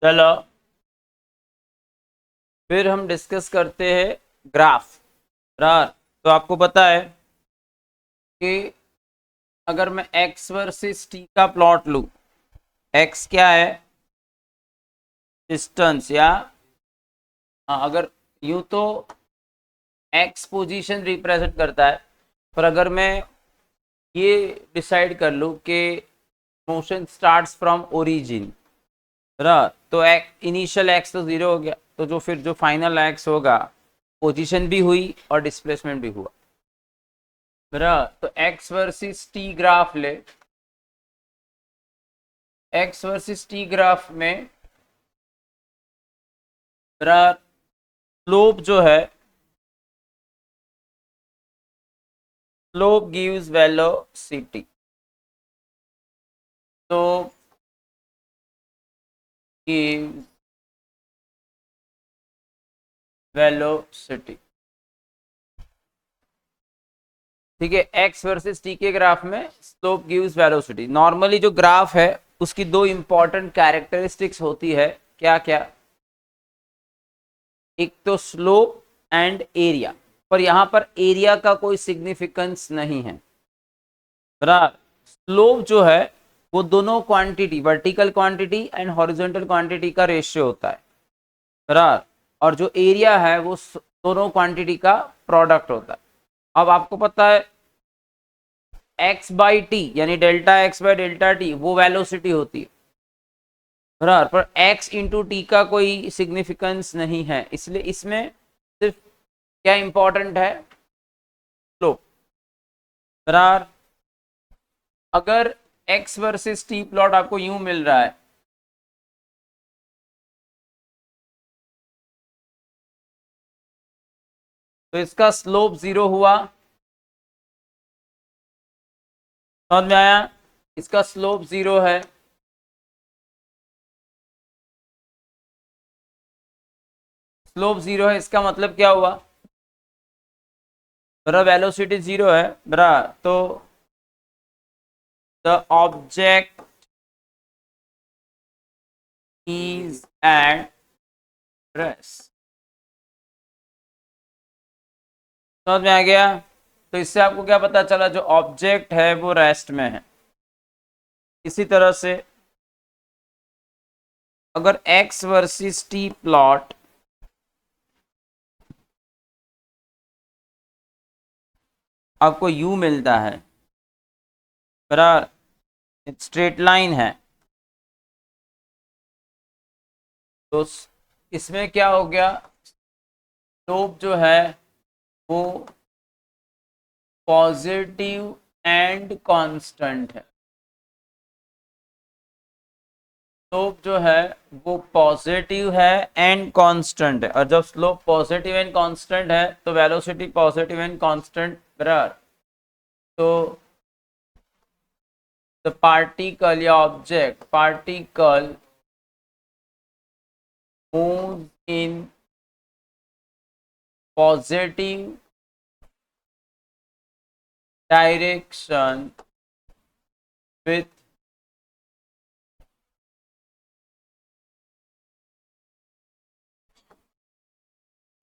चलो फिर हम डिस्कस करते हैं ग्राफ। रार तो आपको पता है कि अगर मैं x वर्सेस t का प्लॉट लूं, x क्या है, डिस्टेंस, या अगर यूं तो x पोजीशन रिप्रेजेंट करता है, पर अगर मैं ये डिसाइड कर लूं कि मोशन स्टार्ट्स फ्रॉम ओरिजिन, तो इनिशियल एक्स तो जीरो हो गया, तो जो फाइनल एक्स होगा पोजीशन भी हुई और डिस्प्लेसमेंट भी हुआ। तो एक्स वर्सेस टी ग्राफ ले, एक्स वर्सेस टी ग्राफ में स्लोप जो है, स्लोप गिव्स वेलोसिटी, तो गिव्स वेलोसिटी। ठीक है, एक्स वर्सेस टी के ग्राफ में स्लोप गिव्स वेलोसिटी। नॉर्मली जो ग्राफ है उसकी दो इंपॉर्टेंट कैरेक्टरिस्टिक्स होती है, क्या क्या, एक तो स्लोप एंड एरिया, पर यहां पर एरिया का कोई सिग्निफिकेंस नहीं है। बराबर, स्लोप जो है वो दोनों quantity, vertical quantity and horizontal quantity का रेशियो होता है। बराबर, और जो एरिया है वो दोनों क्वांटिटी का प्रोडक्ट होता है। अब आपको पता है एक्स बाई टी यानी delta x by delta T वो वेलोसिटी होती है। बराबर, पर एक्स इंटू टी का कोई सिग्निफिकेंस नहीं है, इसलिए इसमें सिर्फ क्या इंपॉर्टेंट है, स्लोप। बराबर, अगर एक्स वर्सेस टी प्लॉट आपको यूं मिल रहा है, तो इसका स्लोप जीरो हुआ, समझ में आया, इसका स्लोप जीरो है, स्लोप जीरो है, इसका मतलब क्या हुआ, बरा वेलोसिटी जीरो है, बरा तो the object is at rest. समझ में आ गया, तो इससे आपको क्या पता चला, जो ऑब्जेक्ट है वो रेस्ट में है। इसी तरह से अगर x वर्सेस t प्लॉट आपको u मिलता है, बराबर, स्ट्रेट लाइन है, तो इसमें क्या हो गया, स्लोप जो है वो पॉजिटिव एंड कांस्टेंट है। स्लोप जो है वो पॉजिटिव है एंड कांस्टेंट है, और जब स्लोप पॉजिटिव एंड कांस्टेंट है तो वेलोसिटी पॉजिटिव एंड कांस्टेंट, बराबर। तो द पार्टिकल या object, particle move in positive direction with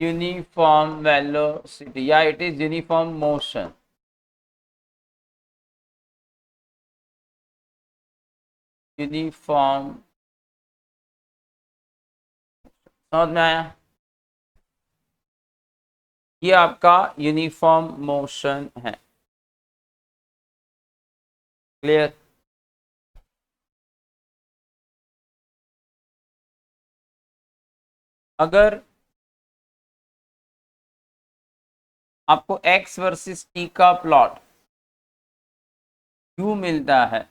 uniform velocity, या it is uniform motion, uniform. समझ में आया, ये आपका यूनिफॉर्म मोशन है। क्लियर, अगर आपको x वर्सेस t का प्लॉट u मिलता है,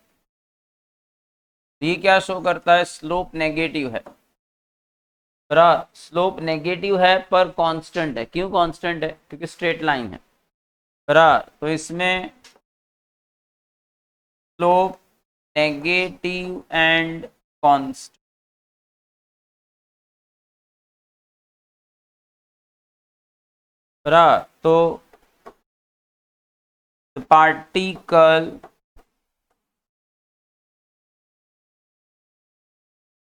ये क्या शो करता है, स्लोप नेगेटिव है, स्लोप नेगेटिव है पर कांस्टेंट है। क्यों कांस्टेंट है, क्योंकि स्ट्रेट लाइन है, बराबर, तो इसमें स्लोप नेगेटिव एंड कांस्टेंट, बराबर, तो particle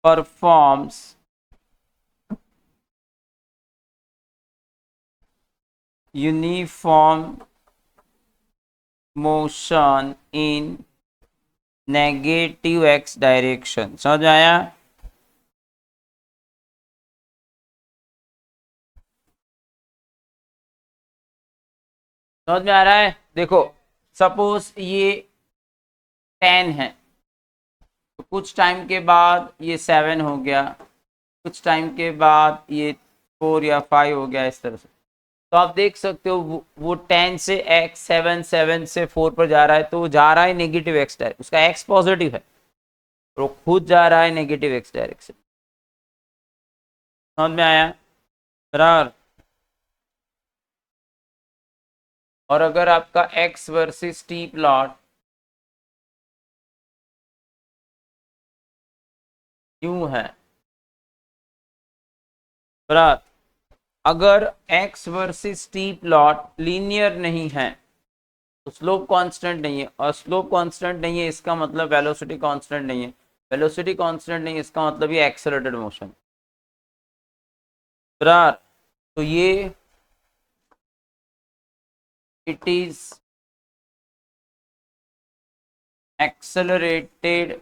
performs uniform motion in negative x direction. समझ में आया? समझ में आ रहा है? देखो सपोज ये 10 है, तो कुछ टाइम के बाद ये 7 हो गया, कुछ टाइम के बाद ये 4 या 5 हो गया, इस तरह से। तो आप देख सकते हो वो 10 से x 7 7 से 4 पर जा रहा है, तो वो जा रहा है नेगेटिव x डायरेक्शन, उसका x पॉजिटिव है, वो खुद जा रहा है नेगेटिव x डायरेक्शन। समझ में आया? बराबर। और अगर आपका x वर्सेस t प्लॉट यूं है, बराबर, अगर x versus t plot linear नहीं है तो स्लोप कांस्टेंट नहीं है, और स्लोप कांस्टेंट नहीं है इसका मतलब वेलोसिटी कांस्टेंट नहीं है, वेलोसिटी कांस्टेंट नहीं है इसका मतलब ये एक्सेलरेटेड मोशन। बराबर। तो ये it is accelerated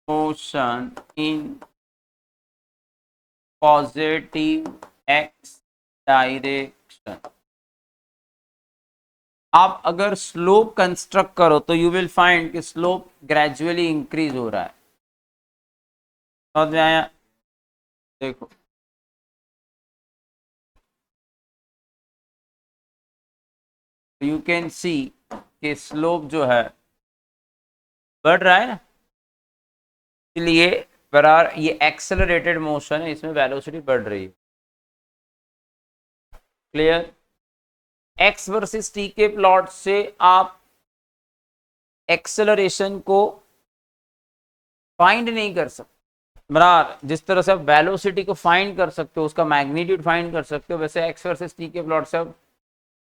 motion in positive x direction। आप अगर स्लोप कंस्ट्रक्ट करो तो यू विल फाइंड कि स्लोप ग्रेजुअली इंक्रीज हो रहा है। समझ में आया? देखो यू कैन सी कि स्लोप जो है बढ़ रहा है ना, इसलिए बराबर ये एक्सेलरेटेड मोशन है, इसमें वेलोसिटी बढ़ रही है। क्लियर? एक्स वर्सेस टी के प्लॉट से आप एक्सेलरेशन को फाइंड नहीं कर सकते। बराबर, जिस तरह से आप वेलोसिटी को फाइंड कर सकते हो, उसका मैग्नीट्यूड फाइंड कर सकते हो, वैसे एक्स वर्सेस टी के प्लॉट से आप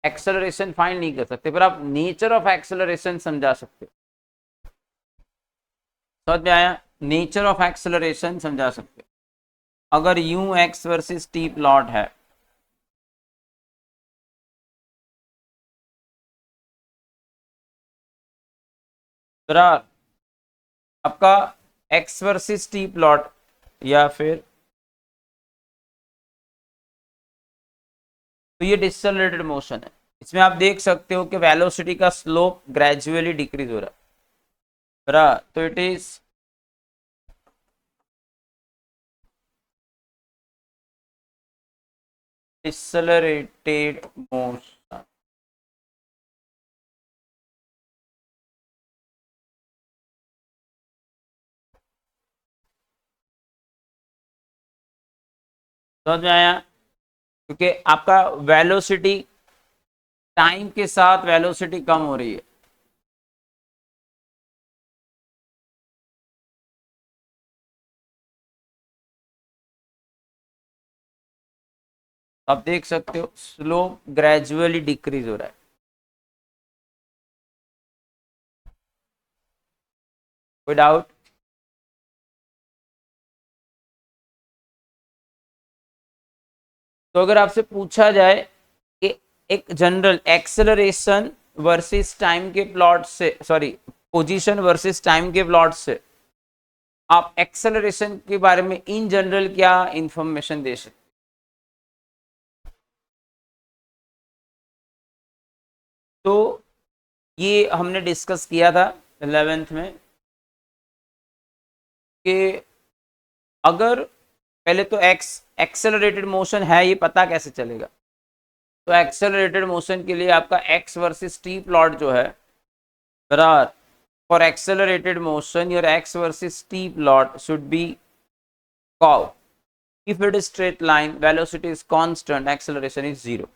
एक्सेलरेशन फाइंड नहीं कर सकते, पर आप नेचर ऑफ एक्सेलरेशन समझा सकते हो। समझ में आया? नेचर ऑफ एक्सेलरेशन समझा सकते हो। अगर यूं एक्स वर्सेस टी प्लॉट है, बराबर, आपका एक्स वर्सेस टी प्लॉट, या फिर तो ये डिसेलरेटेड मोशन है, इसमें आप देख सकते हो कि वेलोसिटी का स्लोप ग्रेजुअली डिक्रीज हो रहा है। बराबर, तो इट इज डिसेलरेटेड मोशन। समझ में आया? क्योंकि आपका वेलोसिटी टाइम के साथ वेलोसिटी कम हो रही है। आप देख सकते हो स्लोप ग्रेजुअली डिक्रीज हो रहा है। कोई डाउट? तो अगर आपसे पूछा जाए कि एक जनरल एक्सेलरेशन वर्सेस टाइम के प्लॉट से, सॉरी पोजीशन वर्सेस टाइम के प्लॉट से आप एक्सेलरेशन के बारे में इन जनरल क्या इंफॉर्मेशन दे सकते? तो ये हमने डिस्कस किया था 11th में कि अगर पहले तो एक्सेलरेटेड मोशन है ये पता कैसे चलेगा? तो एक्सेलरेटेड मोशन के लिए आपका एक्स वर्सेस टी प्लॉट जो है, बराबर, for accelerated motion your x versus T plot should be curve. If it is straight line velocity is constant acceleration is 0।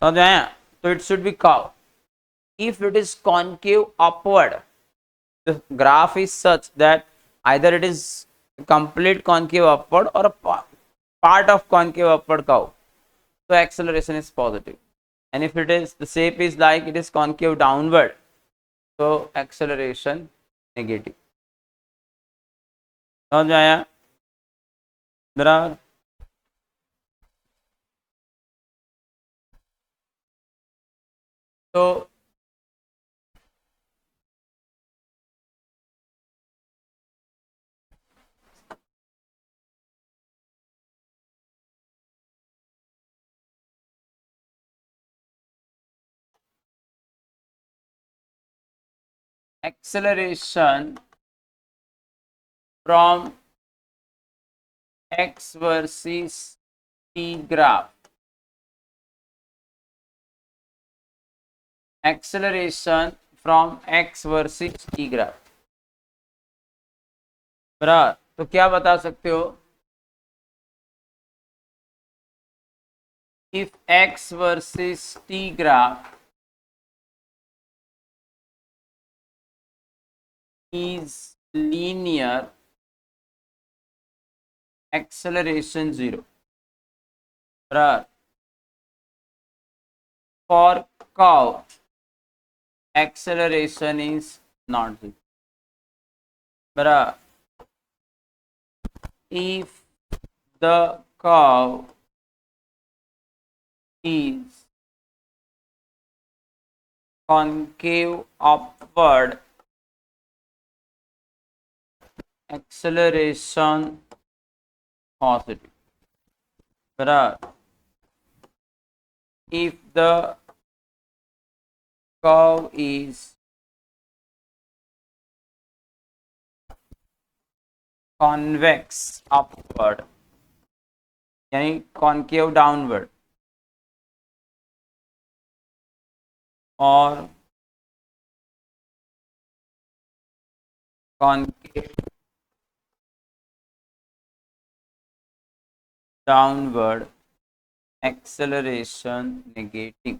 समझ में आया? तो it should be curve. If it is concave upward, the graph is such that either it is complete concave upward or a part of concave upward curve, so acceleration is positive. And if it is the shape is like it is concave downward, so acceleration negative. समझ में आया? बराबर। तो acceleration from x versus t graph, acceleration from x versus t graph. बराबर, तो क्या बता सकते हो? If x versus t graph is linear, acceleration 0. बराबर, for curve acceleration is not 0. बराबर, if the curve is concave upward, acceleration positive. बराबर, if the curve is convex upward, यानी concave downward, और concave downward, acceleration negative.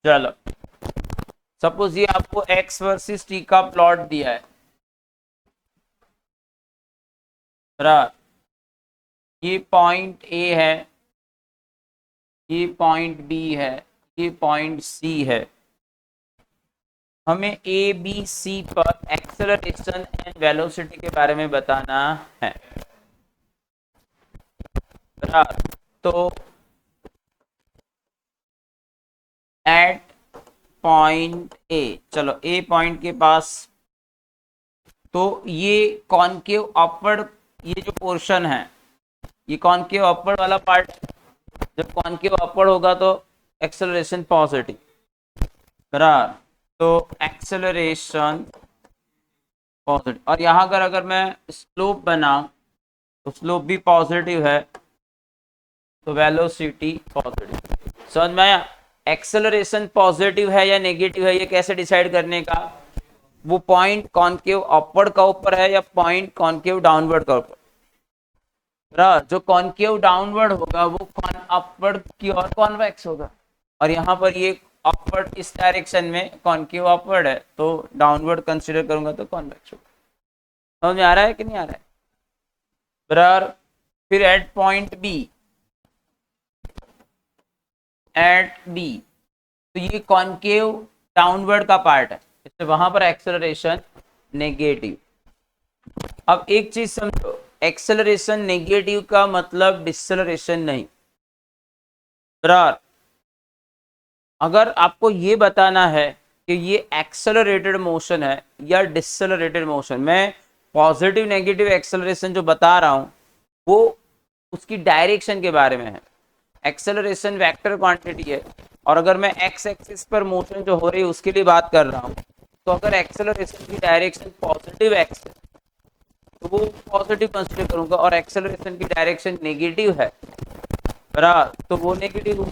चलो, suppose ये आपको x versus t का plot दिया है। बराबर, ये पॉइंट A है, ये पॉइंट B है, ये पॉइंट C है। हमें A B C पर एक्सेलरेशन एंड वेलोसिटी के बारे में बताना है। बराबर, तो एट पॉइंट A, चलो A पॉइंट के पास, तो ये कॉनकेव अपवर्ड, ये जो पोर्शन है, ये कॉनकेव अपवर्ड वाला पार्ट, जब कॉनकेव अपवर्ड होगा तो एक्सेलरेशन पॉजिटिव। बराबर, तो एक्सेलरेशन पॉजिटिव, और यहां अगर मैं स्लोप बनाऊं तो स्लोप भी पॉजिटिव है, तो वेलोसिटी पॉजिटिव। समझ में आया? एक्सेलरेशन पॉजिटिव है या नेगेटिव है, ये कैसे डिसाइड करने का? वो पॉइंट कॉनकेव अपवर्ड का ऊपर है या पॉइंट कॉनकेव डाउनवर्ड का ऊपर। जो कॉनकेव डाउनवर्ड होगा वो अपवर्ड की ओर कॉन्वेक्स होगा, और यहाँ पर ये अपवर्ड इस डायरेक्शन में कॉनकेव अपवर्ड है, तो डाउनवर्ड कंसीडर करूंगा तो कॉन्वेक्स होगा। समझ में आ रहा है कि नहीं आ रहा है? बराबर, फिर at point B, at B, तो ये कॉनकेव डाउनवर्ड का पार्ट है, इसलिए वहां पर एक्सेलरेशन नेगेटिव। अब एक चीज समझो, एक्सेलरेशन नेगेटिव का मतलब डिसेलरेशन नहीं। बराबर। अगर आपको ये बताना है कि ये एक्सेलरेटेड मोशन है या डिससेलरेटेड मोशन, मैं पॉजिटिव नेगेटिव एक्सेलरेशन जो बता रहा हूं वो उसकी डायरेक्शन के बारे में है। एक्सेलरेशन वेक्टर क्वांटिटी है, और अगर मैं एक्स एक्सिस पर मोशन जो हो रही है उसके लिए बात कर रहा हूं, तो अगर एक्सेलरेशन की डायरेक्शन पॉजिटिव एक्स है तो वो पॉजिटिव कंसीडर करूंगा, और एक्सेलरेशन की डायरेक्शन नेगेटिव है बराबर, तो वो नेगेटिव।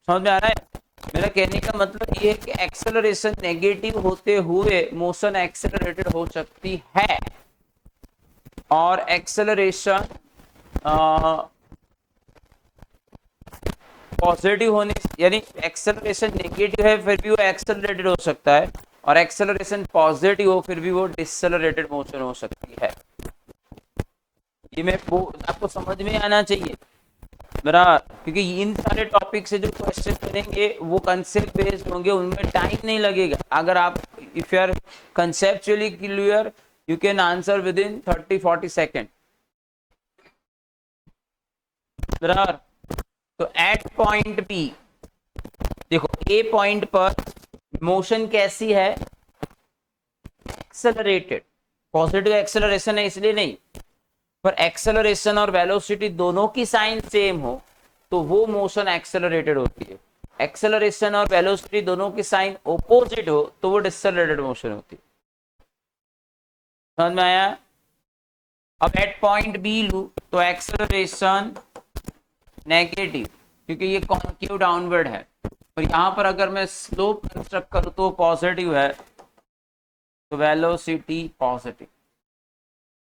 समझ में आ रहा है? मेरा कहने का मतलब ये है कि एक्सेलरेशन नेगेटिव होते हुए मोशन एक्सेलरेटेड हो सकती है, और एक्सेलरेशन पॉजिटिव होने यानी एक्सेलरेशन नेगेटिव है फिर भी वो एक्सेलरेटेड हो सकता है, और एक्सेलरेशन पॉजिटिव हो फिर भी वो डिससेलरेटेड मोशन हो सकती है। ये मैं वो आपको समझ में आना चाहिए बराबर, क्योंकि इन सारे टॉपिक से जो क्वेश्चन बनेंगे वो कंसेप्ट बेस्ड होंगे, उनमें टाइम नहीं लगेगा। अगर आप if you are conceptually clear you can answer within 30-40 second बराबर। तो एट पॉइंट बी देखो, ए पॉइंट पर मोशन कैसी है, एक्सेलरेटेड, पॉजिटिव एक्सेलरेशन है इसलिए नहीं, पर एक्सेलरेशन और वेलोसिटी दोनों की साइन सेम हो तो वो मोशन एक्सेलरेटेड होती है। एक्सेलरेशन और वेलोसिटी दोनों की साइन ओपोजिट हो तो वो डिससेलरेटेड मोशन होती है। समझ में आया? अब एट पॉइंट बी लू तो एक्सेलरेशन नेगेटिव, क्योंकि ये कॉन्केव डाउनवर्ड है, और यहां पर अगर मैं स्लोप कंस्ट्रक्ट करूं तो पॉजिटिव है, तो वेलोसिटी पॉजिटिव,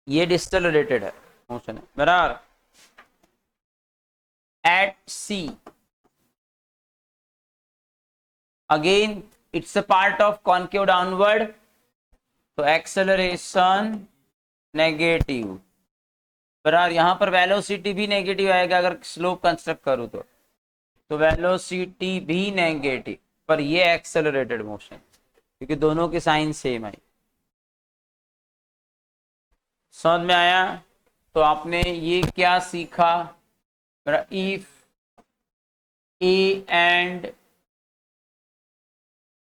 ये डिससेलरेटेड है मोशन है बराबर। At C again it's a part of concave downward, तो एक्सेलरेशन नेगेटिव बराबर, यहां पर वेलोसिटी भी नेगेटिव आएगा अगर स्लोप कंस्ट्रक्ट करूं तो वेलोसिटी भी नेगेटिव, पर ये एक्सेलरेटेड मोशन क्योंकि दोनों की साइन सेम आई। समझ में आया? तो आपने ये क्या सीखा, if A and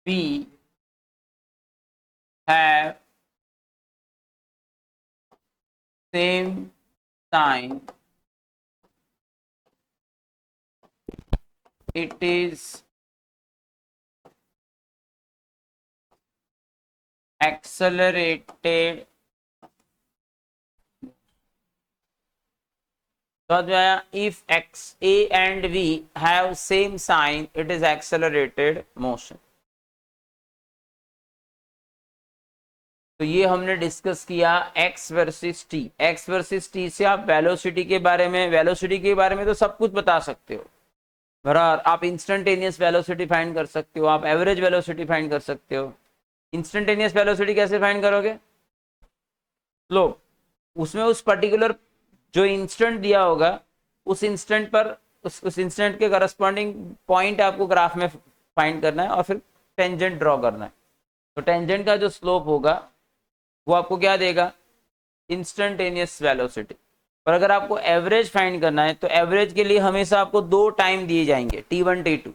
B have same sign it is accelerated। समझ में आया? if x a and v have same sign it is accelerated motion। तो ये हमने डिस्कस किया x versus t। x versus t से आप वेलोसिटी के बारे में तो सब कुछ बता सकते हो बराबर। आप इंस्टेंटेनियस वेलोसिटी फाइंड कर सकते हो, आप एवरेज वेलोसिटी फाइंड कर सकते हो। इंस्टेंटेनियस वेलोसिटी कैसे फाइंड करोगे? लो, उसमें उस पर्टिकुलर जो इंस्टेंट दिया होगा उस इंस्टेंट पर उस इंस्टेंट के करस्पॉन्डिंग पॉइंट आपको ग्राफ में फाइंड करना है और फिर टेंजेंट ड्रॉ करना है। तो टेंजेंट का जो स्लोप होगा वो आपको क्या देगा? Instantaneous velocity. पर अगर आपको एवरेज फाइंड करना है तो एवरेज के लिए हमेशा आपको दो टाइम दिए जाएंगे, t1 t2।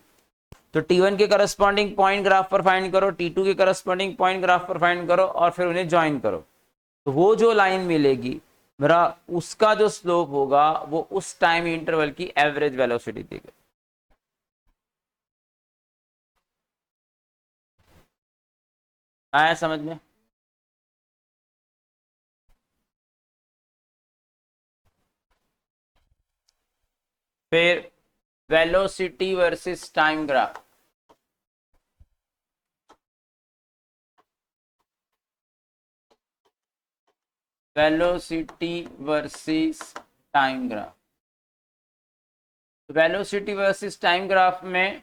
तो t1 के करस्पॉन्डिंग पॉइंट ग्राफ पर फाइंड करो, t2 के करस्पॉन्डिंग पॉइंट ग्राफ पर फाइंड करो, और फिर उन्हें ज्वाइन करो। तो वो जो लाइन मिलेगी मेरा, उसका जो स्लोप होगा वो उस टाइम इंटरवल की एवरेज वेलोसिटी देगा। आया समझ में? फिर velocity versus time graph. Velocity versus time graph. Velocity versus time graph में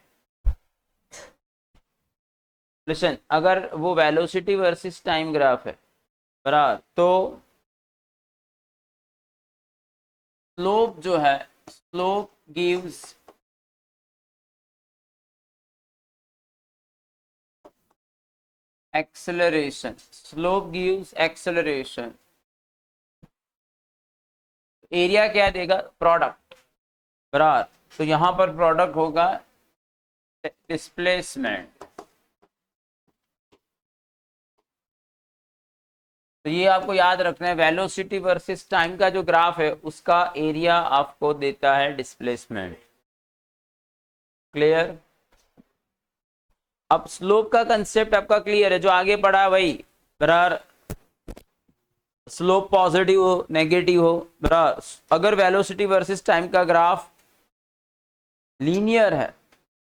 लिसन, अगर वो वेलोसिटी वर्सेस टाइम ग्राफ है बराबर, तो स्लोप जो है, slope gives acceleration, slope gives acceleration. Area क्या देगा? प्रोडक्ट बराबर। तो यहां पर प्रोडक्ट होगा डिस्प्लेसमेंट। तो ये आपको याद रखना है, वेलोसिटी वर्सेस टाइम का जो ग्राफ है उसका एरिया आपको देता है डिस्प्लेसमेंट। क्लियर? अब स्लोप का कंसेप्ट आपका क्लियर है, जो आगे पढ़ा वही। बराबर, स्लोप पॉजिटिव हो नेगेटिव हो, बराबर, अगर वेलोसिटी वर्सेस टाइम का ग्राफ लीनियर है,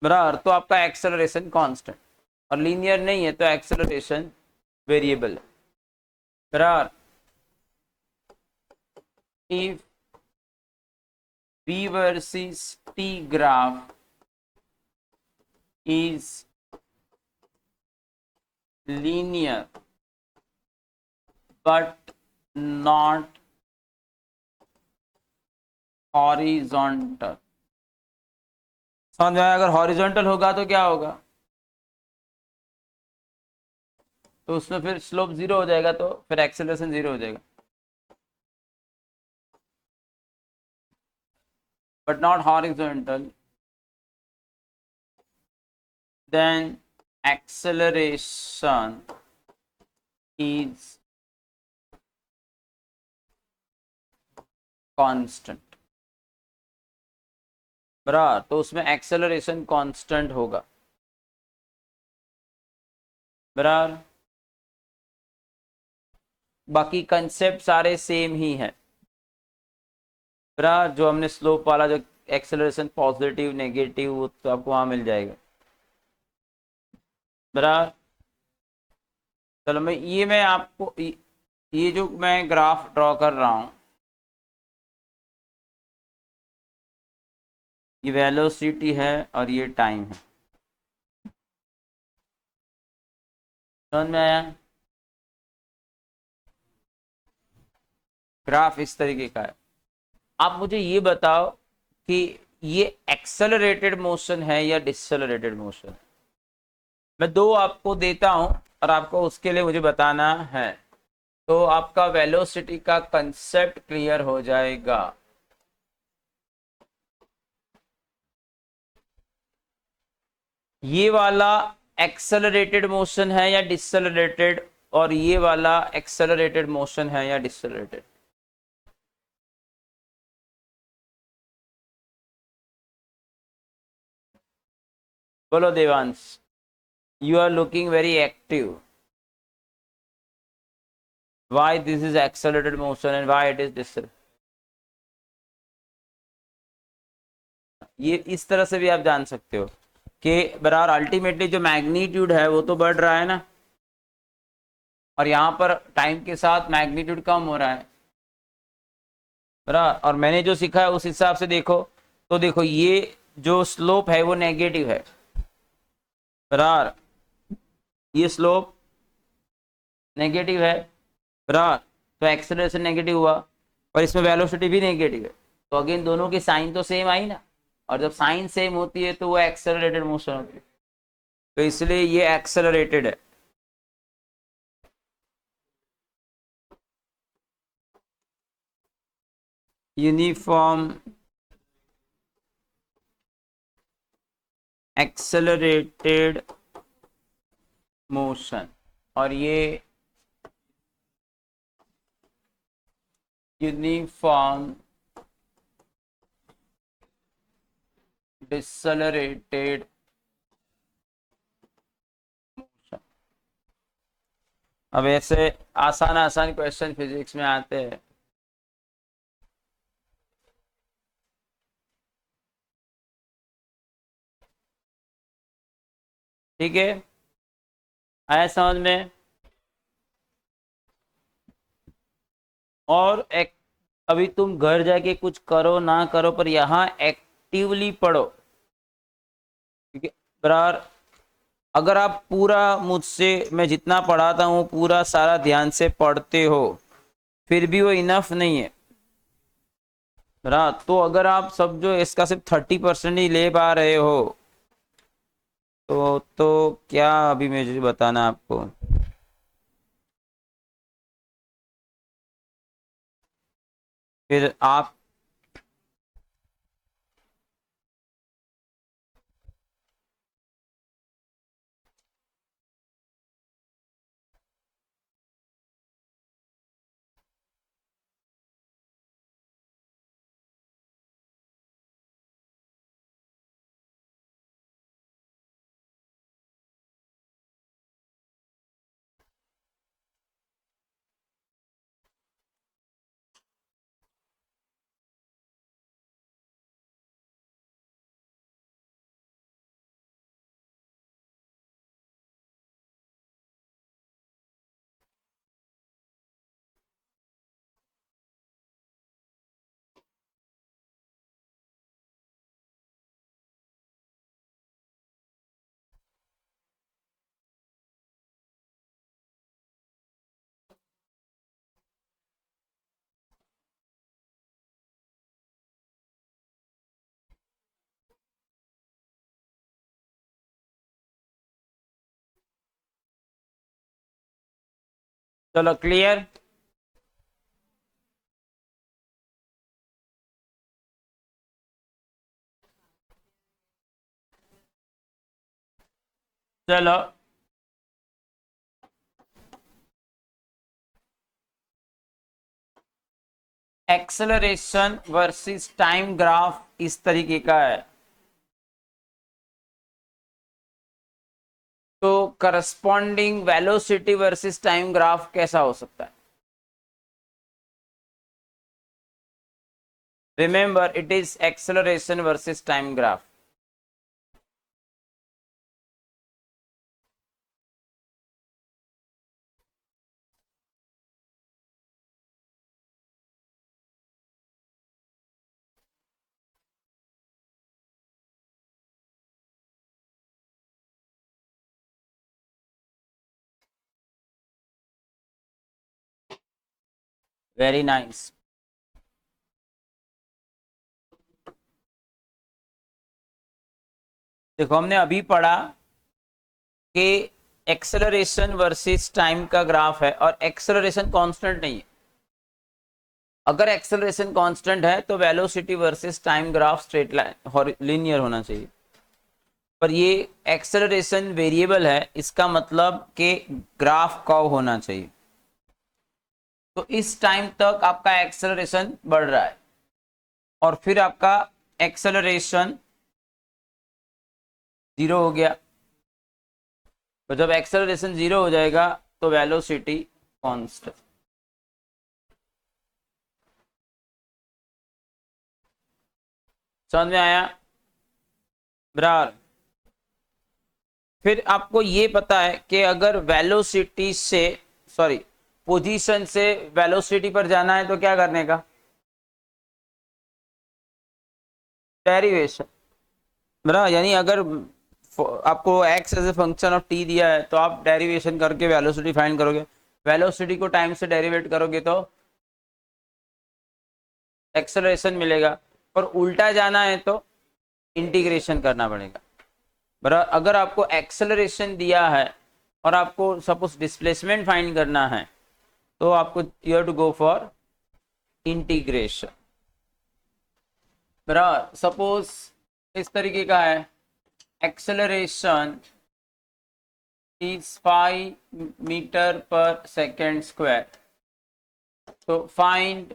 बराबर, तो आपका एक्सेलरेशन कांस्टेंट, और लीनियर नहीं है तो एक्सेलरेशन वेरिएबल है। बराबर, if v versus t graph is linear but not horizontal, समझ में आया? अगर हॉरिजॉन्टल होगा तो क्या होगा? तो उसमें फिर स्लोप जीरो हो जाएगा, तो फिर एक्सेलरेशन जीरो हो जाएगा। But not horizontal, then acceleration is constant। बराबर, तो उसमें एक्सेलरेशन कांस्टेंट होगा। बराबर, बाकी कंसेप्ट सारे सेम ही है। बराबर, जो हमने स्लोप वाला जो एक्सेलरेशन पॉजिटिव नेगेटिव वो तो आपको वहां मिल जाएगा। बराबर, चलो मैं आपको ये जो मैं ग्राफ ड्रॉ कर रहा हूं, ये वेलोसिटी है और ये टाइम है। समझ में आया? ग्राफ इस तरीके का है। आप मुझे ये बताओ कि ये एक्सेलरेटेड मोशन है या डिससेलरेटेड मोशन है? मैं दो आपको देता हूं और आपको उसके लिए मुझे बताना है, तो आपका वेलोसिटी का कंसेप्ट क्लियर हो जाएगा। ये वाला एक्सेलरेटेड मोशन है या डिससेलरेटेड, और ये वाला एक्सेलरेटेड मोशन है या डिससेलरेटेड? बोलो Devansh, you are looking very active. Why this is accelerated motion and why it is decelerated? ये इस तरह से भी आप जान सकते हो कि बराबर अल्टीमेटली जो मैग्नीट्यूड है वो तो बढ़ रहा है ना, और यहां पर टाइम के साथ मैग्नीट्यूड कम हो रहा है। बराबर, और मैंने जो सीखा है उस हिसाब से देखो, तो देखो ये जो स्लोप है वो नेगेटिव है। बराबर, ये स्लोप नेगेटिव है। बराबर, तो एक्सेलरेशन नेगेटिव हुआ, और इसमें वेलोसिटी भी नेगेटिव है, तो अगेन दोनों की साइन तो सेम आई ना, और जब साइन सेम होती है तो वो एक्सेलरेटेड मोशन होती है, तो इसलिए ये एक्सेलरेटेड है। यूनिफॉर्म एक्सेलरेटेड मोशन, और ये यूनिफॉर्म डिससेलरेटेड मोशन। अब ऐसे आसान आसान क्वेश्चन फिजिक्स में आते हैं। ठीक है, आया समझ में? और एक, अभी तुम घर जाके कुछ करो ना करो, पर यहाँ एक्टिवली पढ़ो, क्योंकि बराबर, अगर आप पूरा मुझसे मैं जितना पढ़ाता हूँ पूरा सारा ध्यान से पढ़ते हो, फिर भी वो इनफ नहीं है। बराबर, तो अगर आप सब जो इसका सिर्फ 30% ही ले पा रहे हो, तो क्या अभी मुझे बताना आपको। फिर आप चलो क्लियर। चलो एक्सेलरेशन वर्सेस टाइम ग्राफ इस तरीके का है, तो corresponding velocity versus time graph कैसा हो सकता है? Remember it is acceleration versus time graph. Very nice. देखो हमने अभी पढ़ा कि एक्सेलरेशन वर्सेस टाइम का ग्राफ है और एक्सेलरेशन कांस्टेंट नहीं है। अगर एक्सेलरेशन कांस्टेंट है तो velocity versus time graph straight line linear होना चाहिए, पर ये एक्सेलरेशन वेरिएबल है, इसका मतलब कि ग्राफ कर्व होना चाहिए। तो इस टाइम तक आपका एक्सेलरेशन बढ़ रहा है और फिर आपका एक्सेलरेशन जीरो हो गया, तो जब एक्सेलरेशन जीरो हो जाएगा तो वेलोसिटी कांस्टेंट। समझ में आया बराबर? फिर आपको ये पता है कि अगर वेलोसिटी से सॉरी पोजीशन से वेलोसिटी पर जाना है तो क्या करने का? डेरिवेशन। बराबर, यानी अगर आपको x as a function of t दिया है तो आप डेरिवेशन करके वेलोसिटी फाइंड करोगे, वेलोसिटी को टाइम से डेरिवेट करोगे तो एक्सेलरेशन मिलेगा, और उल्टा जाना है तो इंटीग्रेशन करना पड़ेगा। बराबर, अगर आपको एक्सेलरेशन दिया है और आपको सपोज डिस्प्लेसमेंट फाइंड करना है तो आपको you have to go for integration. बराबर, सपोज इस तरीके का है, acceleration is 5 metre per second square, तो find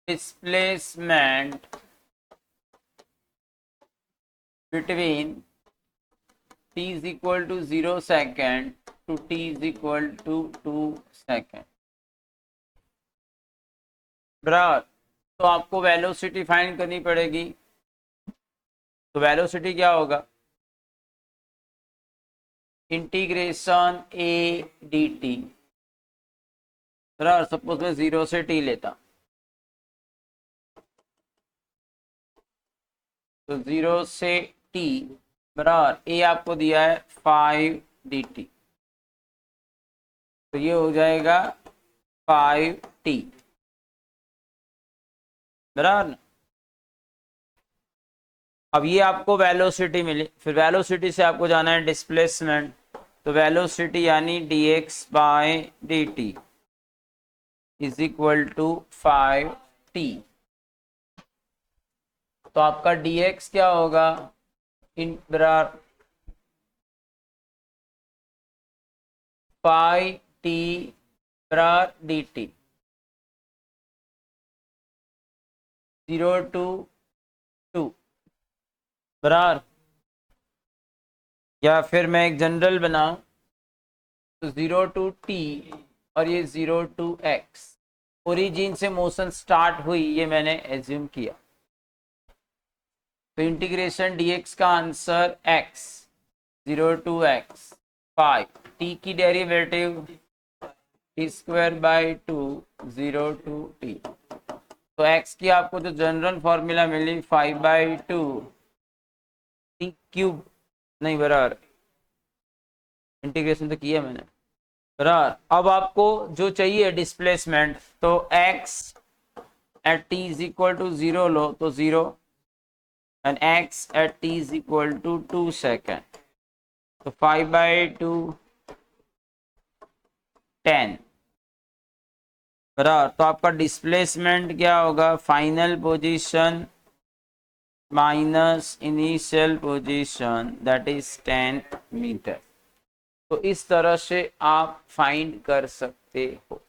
displacement between t is equal to 0 second to t is equal to 2 second। बराबर, तो आपको वेलोसिटी फाइंड करनी पड़ेगी, तो वेलोसिटी क्या होगा? Integration a dt। बराबर, सपोज मैं 0 से t लेता, तो 0 से t बराबर a आपको दिया है 5 dt, तो ये हो जाएगा 5t। बराबर, अब ये आपको वेलोसिटी मिली, फिर वेलोसिटी से आपको जाना है डिस्प्लेसमेंट, तो वेलोसिटी यानी dx by dt is equal to 5t। तो आपका dx क्या होगा? इन बराबर 5t बराबर dt 0 to 2। बराबर, या फिर मैं एक जनरल बनाऊं तो 0 टू t और ये 0 टू x, ओरिजिन से मोशन स्टार्ट हुई ये मैंने एज्यूम किया, तो इंटीग्रेशन dx का answer x 0 to x 5, t की derivative t square by 2 0 to t, तो x की आपको जो जनरल फॉर्मूला मिली 5/2 t क्यूब, नहीं बराबर इंटीग्रेशन तो किया मैंने। बराबर, अब आपको जो चाहिए डिस्प्लेसमेंट, तो x at t is equal to 0 लो तो 0 and x at t is equal to 2 second, तो 5/2 10 बराबर। तो आपका डिस्प्लेसमेंट क्या होगा, final position minus initial position that is 10 metre. तो इस तरह से आप फाइंड कर सकते हो।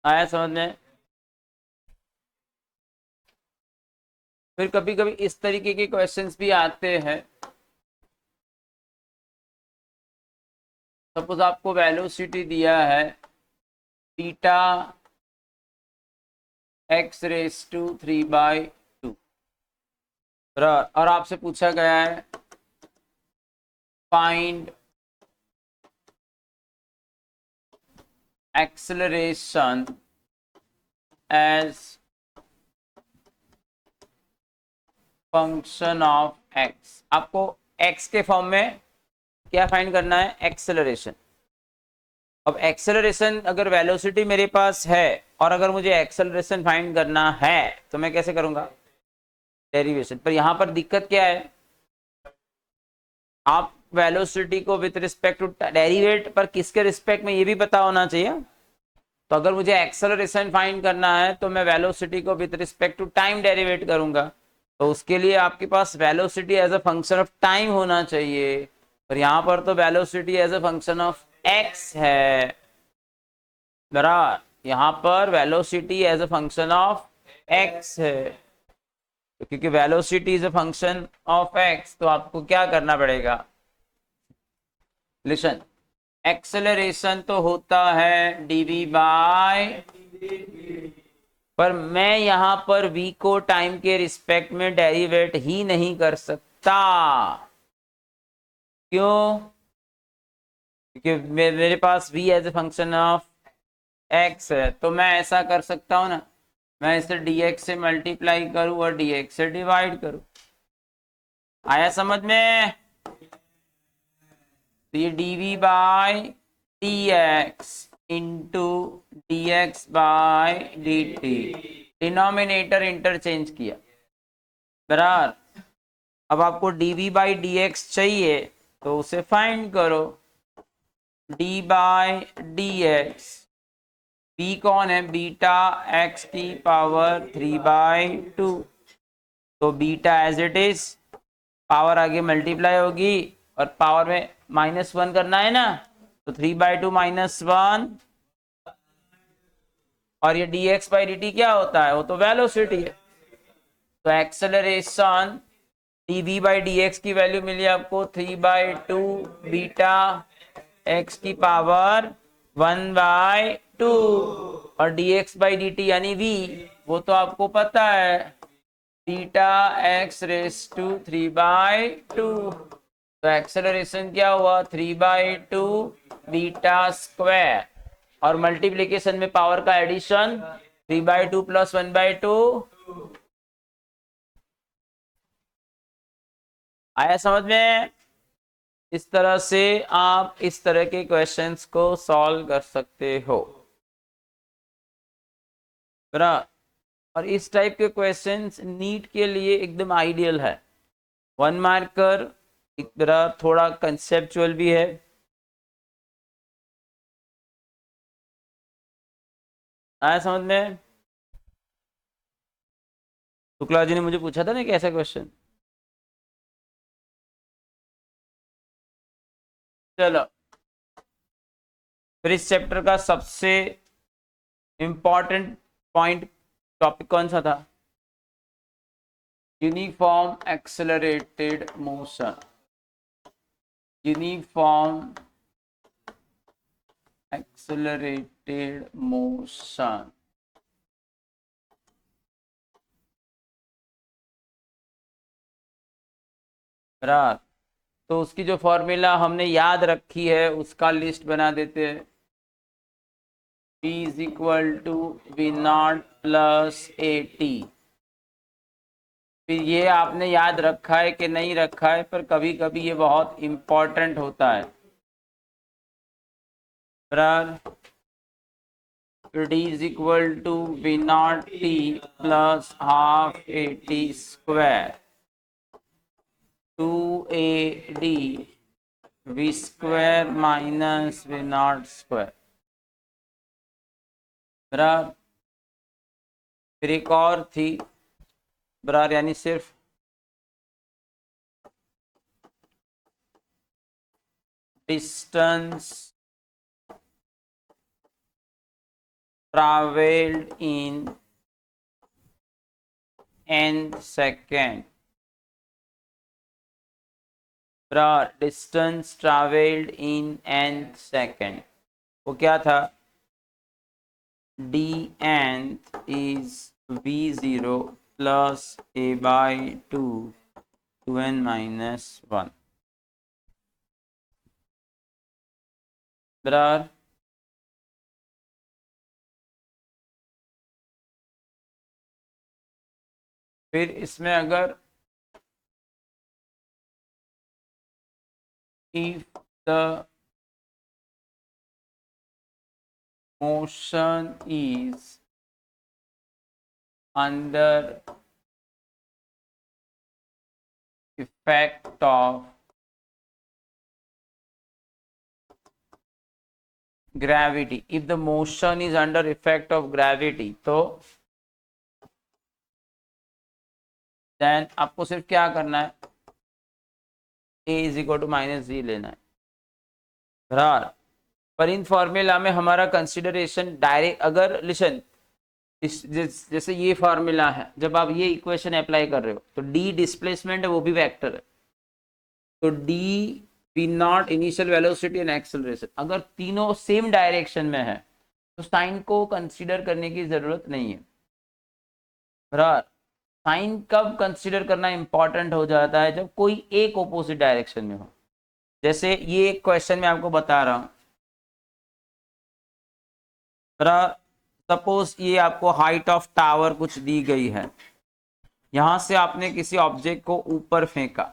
आया समझ में? फिर कभी कभी इस तरीके के क्वेश्चंस भी आते हैं। सपोज आपको वेलोसिटी दिया है बीटा x⁵ और आपसे पूछा गया है find acceleration as function of x। आपको x के फॉर्म में क्या फाइंड करना है, एक्सेलरेशन। अब एक्सेलरेशन अगर वेलोसिटी मेरे पास है और अगर मुझे एक्सेलरेशन फाइंड करना है तो मैं कैसे करूंगा, डेरिवेशन। पर यहां पर दिक्कत क्या है, आप वेलोसिटी को विथ रिस्पेक्ट टू डेरिवेट पर किसके रिस्पेक्ट में ये भी पता होना चाहिए। तो अगर मुझे एक्सेलरेशन फाइंड करना है तो मैं वेलोसिटी को with respect to time derivate करूंगा। तो उसके लिए आपके पास velocity as a function of time होना चाहिए। और यहां पर तो velocity as a function of x है बराबर। यहां पर velocity as a function of x है। तो क्योंकि velocity is a function of x तो आपको क्या करना पड़ेगा, लिसन, एक्सेलरेशन तो होता है dv बाय, पर मैं यहां पर v को टाइम के रिस्पेक्ट में डेरिवेट ही नहीं कर सकता। क्यों? क्योंकि मेरे पास v as a function of x है। तो मैं ऐसा कर सकता हूं ना, मैं इसे dx से मल्टीप्लाई करूं और dx से डिवाइड करूं। आया समझ में? तो ये dv by dx into dx by dt, denominator interchange किया बराबर। अब आपको dv बाई dx चाहिए तो उसे फाइंड करो, d बाय dx, b कौन है, बीटा x की पावर 3/2। तो beta as it is, power आगे मल्टीप्लाई होगी और पावर में -1 करना है ना, तो 3/2 -1। और ये dx बाई dt क्या होता है, वो तो वेलोसिटी है। तो एक्सेलरेशन dv बाई dx की वैल्यू मिली आपको 3/2 बीटा x की पावर 1/2 और dx बाई dt यानी v, वो तो आपको पता है बीटा x⁵3/2। तो एक्सेलरेशन क्या हुआ, 3/2 बीटा स्क्वायर और मल्टीप्लीकेशन में पावर का एडिशन 3/2 प्लस 1/2। आया समझ में? इस तरह से आप इस तरह के क्वेश्चंस को सॉल्व कर सकते हो बराबर। और इस टाइप के क्वेश्चंस नीट के लिए एकदम आइडियल है। 1 मार्कर एक तरह थोड़ा कंसेप्चुअल भी है। आया समझ में? शुक्ला जी ने मुझे पूछा था ना कैसा क्वेश्चन। चलो, फिर इस चैप्टर का सबसे इंपॉर्टेंट पॉइंट टॉपिक कौन सा था, uniform accelerated motion. Uniform accelerated motion बराबर। तो उसकी जो फॉर्मूला हमने याद रखी है उसका लिस्ट बना देते हैं। P is equal to V0 plus AT। फिर ये आपने याद रखा है कि नहीं रखा है, पर कभी कभी ये बहुत इंपॉर्टेंट होता है बराबर। it is equal to v naught t plus half a t square 2ad v square minus v naught square बराबर। फिर एक और थी बराबर, यानी सिर्फ distance traveled in nth second, distance traveled in nth second, वो क्या था, d nth is v0 plus a by 2 2n minus 1 बराबर। फिर इसमें अगर if the motion is under effect of gravity, if the motion is under effect of gravity, तो then आपको सिर्फ क्या करना है, a is equal to minus g लेना है बराबर। पर इन फॉर्मूला में हमारा कंसिडरेशन डायरेक्ट, अगर लिसन जैसे ये फॉर्मूला है, जब आप ये इक्वेशन अप्लाई कर रहे हो तो d डिस्प्लेसमेंट है वो भी वेक्टर है, तो d v not initial velocity and acceleration, अगर तीनों सेम डायरेक्शन में है तो साइन को कंसीडर करने की जरूरत नहीं है बराबर। साइन कब कंसीडर करना इंपॉर्टेंट हो जाता है, जब कोई एक ऑपोजिट डायरेक्शन में हो। जैसे ये एक क्वेश्चन मैं आपको बता रहा हूं बराबर, सपोज ये आपको हाइट ऑफ टावर कुछ दी गई है, यहां से आपने किसी ऑब्जेक्ट को ऊपर फेंका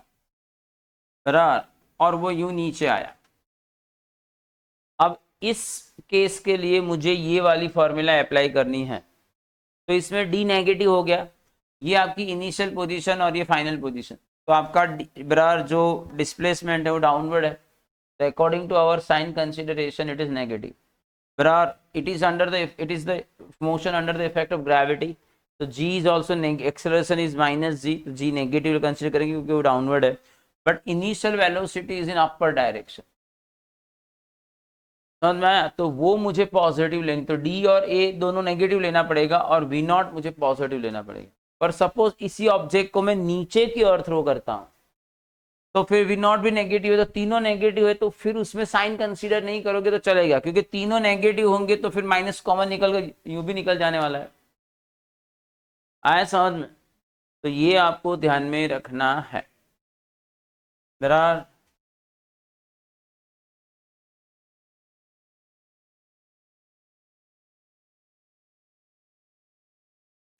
बराबर, और वो यूं नीचे आया। अब इस केस के लिए मुझे ये वाली फॉर्मूला अप्लाई करनी है, तो इसमें डी नेगेटिव हो गया, ये आपकी इनिशियल पोजीशन और ये फाइनल पोजीशन, तो आपका बराबर जो डिस्प्लेसमेंट है वो डाउनवर्ड है, तो according to our sign consideration it is negative बराबर। It is the motion under the effect of gravity, तो g is also acceleration is minus g, तो g नेगेटिव कंसिडर करेंगे क्योंकि वो डाउनवर्ड है, but initial velocity is in upper direction, समझ में आया। तो वो मुझे पॉजिटिव लेनी, तो d और a दोनों नेगेटिव लेना पड़ेगा और v नॉट मुझे पॉजिटिव लेना पड़ेगा। पर सपोज इसी ऑब्जेक्ट को मैं नीचे की ओर थ्रो करता हूं, तो फिर v नॉट भी नेगेटिव है, तो तीनों नेगेटिव है, तो फिर उसमें साइन कंसीडर नहीं करोगे तो चलेगा, क्योंकि तीनों नेगेटिव होंगे तो फिर माइनस कॉमन निकल कर यू भी निकल जाने वाला है। आया समझ में, तो ये आपको ध्यान में रखना है बराबर।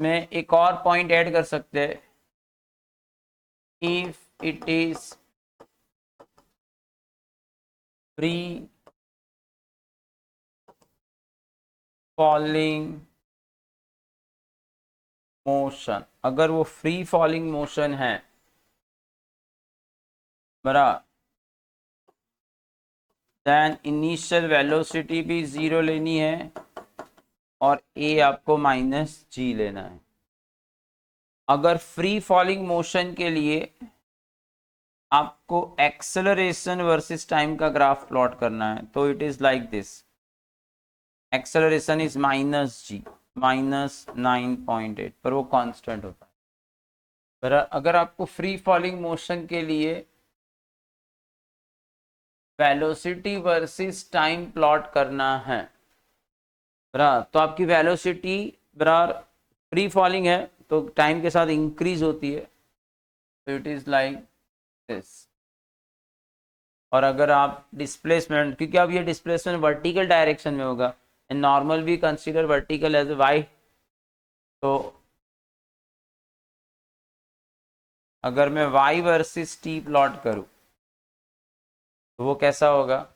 में एक और पॉइंट ऐड कर सकते हैं, if it is free falling motion, अगर वो फ्री फॉलिंग मोशन है बराबर, देन इनिशियल वेलोसिटी भी जीरो लेनी है और a आपको माइनस जी लेना है। अगर फ्री फॉलिंग मोशन के लिए आपको एक्सेलरेशन वर्सेस टाइम का ग्राफ प्लॉट करना है, तो it is like this, acceleration is minus g -9.8, पर वो कांस्टेंट होता है। पर अगर आपको फ्री फॉलिंग मोशन के लिए वेलोसिटी वर्सेस टाइम प्लॉट करना है बराबर, तो आपकी वेलोसिटी बराबर फ्री फॉलिंग है तो टाइम के साथ इंक्रीज होती है, तो इट इज लाइक दिस। और अगर आप डिस्प्लेसमेंट, क्योंकि अब ये डिस्प्लेसमेंट वर्टिकल डायरेक्शन में होगा एंड नॉर्मल भी consider vertical as a Y, तो अगर मैं y वर्सेस t प्लॉट करूं तो वो कैसा होगा,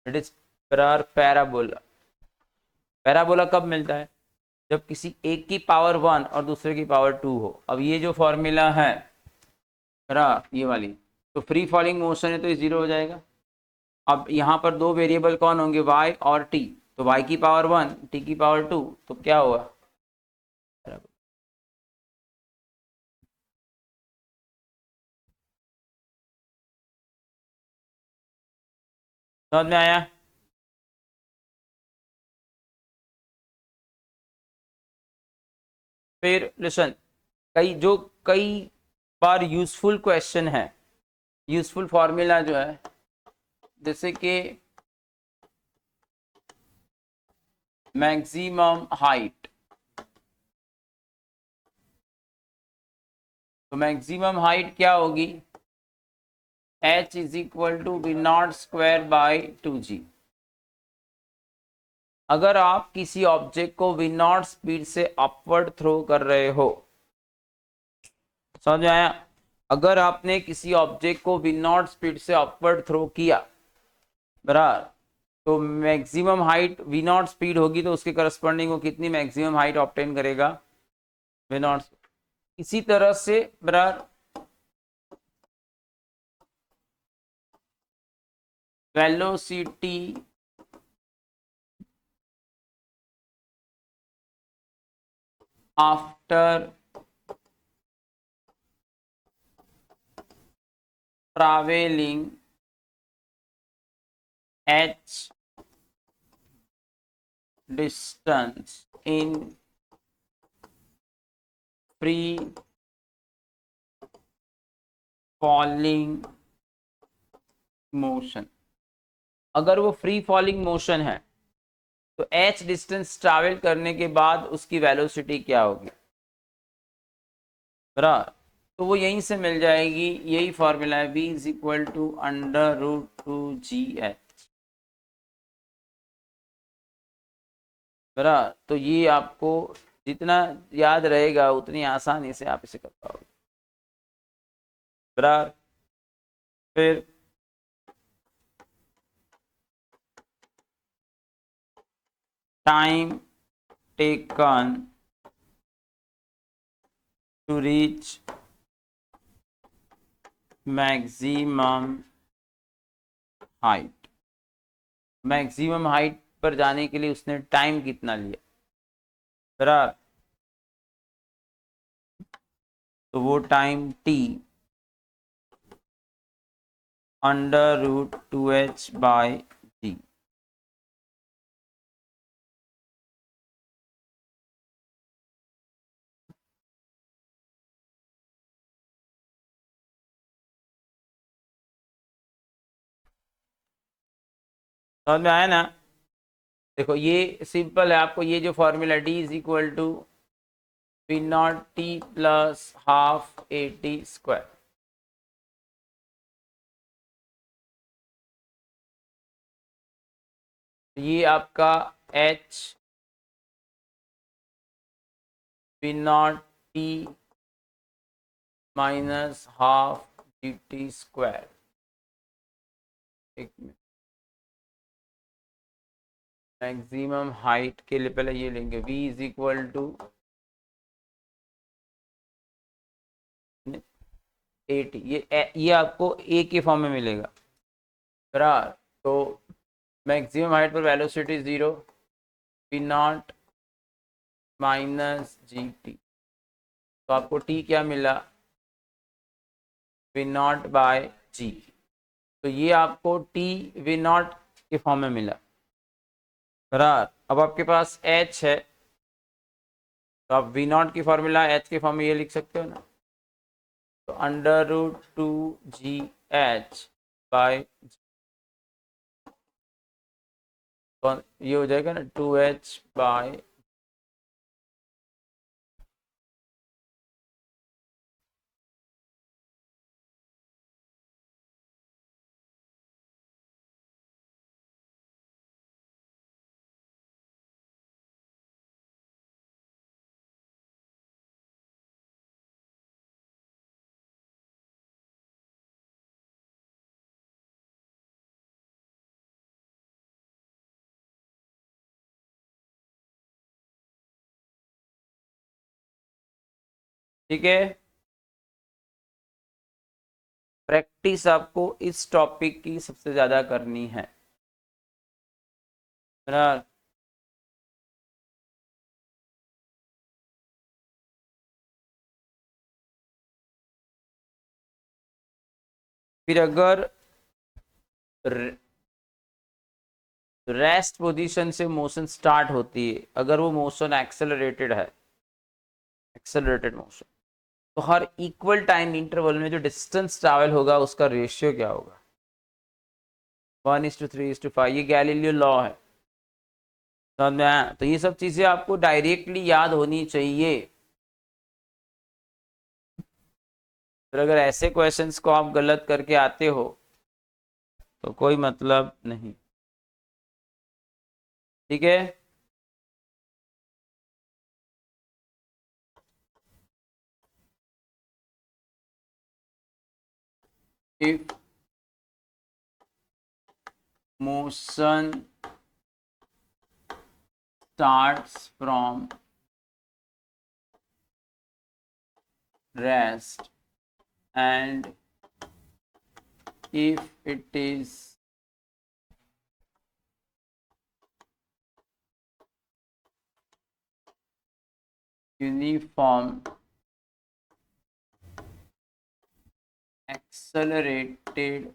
इट इज बराबर पैराबोला। पैराबोला कब मिलता है? जब किसी एक की पावर 1 और दूसरे की पावर 2 हो। अब ये जो फॉर्मूला है बराबर ये वाली, तो फ्री फॉलिंग मोशन है तो ये 0 हो जाएगा। अब यहाँ पर दो वेरिएबल कौन होंगे, y और t, तो y की पावर 1 t की पावर 2, तो क्या हुआ? समझ में आया? फिर लिसन, कई बार यूजफुल क्वेश्चन है, यूजफुल फॉर्मूला जो है, जैसे कि मैक्सिमम हाइट, तो मैक्सिमम हाइट क्या होगी? h is equal to V naught square by 2g। अगर आप किसी ऑब्जेक्ट को वी नॉट स्पीड से अपवर्ड थ्रो कर रहे हो, समझ में आया? अगर आपने किसी ऑब्जेक्ट को वी नॉट स्पीड से अपवर्ड थ्रो किया बराबर, तो maximum height V naught speed होगी, तो उसके करस्पॉन्डिंग वो कितनी मैक्सिमम हाइट ऑब्टेन करेगा? V naught. इसी तरह से बराबर velocity after travelling h distance in free falling मोशन। अगर वो फ्री फॉलिंग मोशन है तो h डिस्टेंस ट्रैवल करने के बाद उसकी वेलोसिटी क्या होगी बराबर, तो वो यहीं से मिल जाएगी। यही फॉर्मूला है, v is equal to under root 2gh बराबर। तो ये आपको जितना याद रहेगा उतनी आसानी से आप इसे कर पाओगे बराबर। फिर time taken to reach maximum height, maximum height पर जाने के लिए उसने टाइम कितना लिया बराबर, तो वो time t under root 2h by g। समझ में आया ना? देखो ये सिंपल है, आपको ये जो formula d is equal to V naught T plus half A T square, ये आपका h V naught T minus half D T square. एक मिनट, मैक्सिमम हाइट के लिए पहले ये लेंगे, v is equal to A T, ये आपको a के फॉर्म में मिलेगा बराबर। तो मैक्सिमम हाइट पर velocity 0, V naught minus G T, तो आपको t क्या मिला? वी नॉट बाय जी। तो ये आपको t वी नॉट के फॉर्म में मिला बराबर। अब आपके पास h है, तो आप वी नॉट की फॉर्मूला h के फॉर्म में ये लिख सकते हो ना, तो अंडर रूट 2gh बाय, तो ये हो जाएगा ना 2h बाय ठीक है, प्रैक्टिस आपको इस टॉपिक की सबसे ज्यादा करनी है। बराबर। फिर अगर रेस्ट पोजीशन से मोशन स्टार्ट होती है, अगर वो मोशन एक्सेलरेटेड है, एक्सेलरेटेड मोशन, तो हर इक्वल टाइम इंटरवल में जो डिस्टेंस ट्रैवल होगा उसका रेशियो क्या होगा? 1:3:5। ये गैलीलियो लॉ है, समझ में आया? तो ये सब चीजें आपको डायरेक्टली याद होनी चाहिए। फिर अगर ऐसे क्वेश्चंस को आप गलत करके आते हो तो कोई मतलब नहीं। ठीक है, if motion starts from rest and if it is uniform accelerated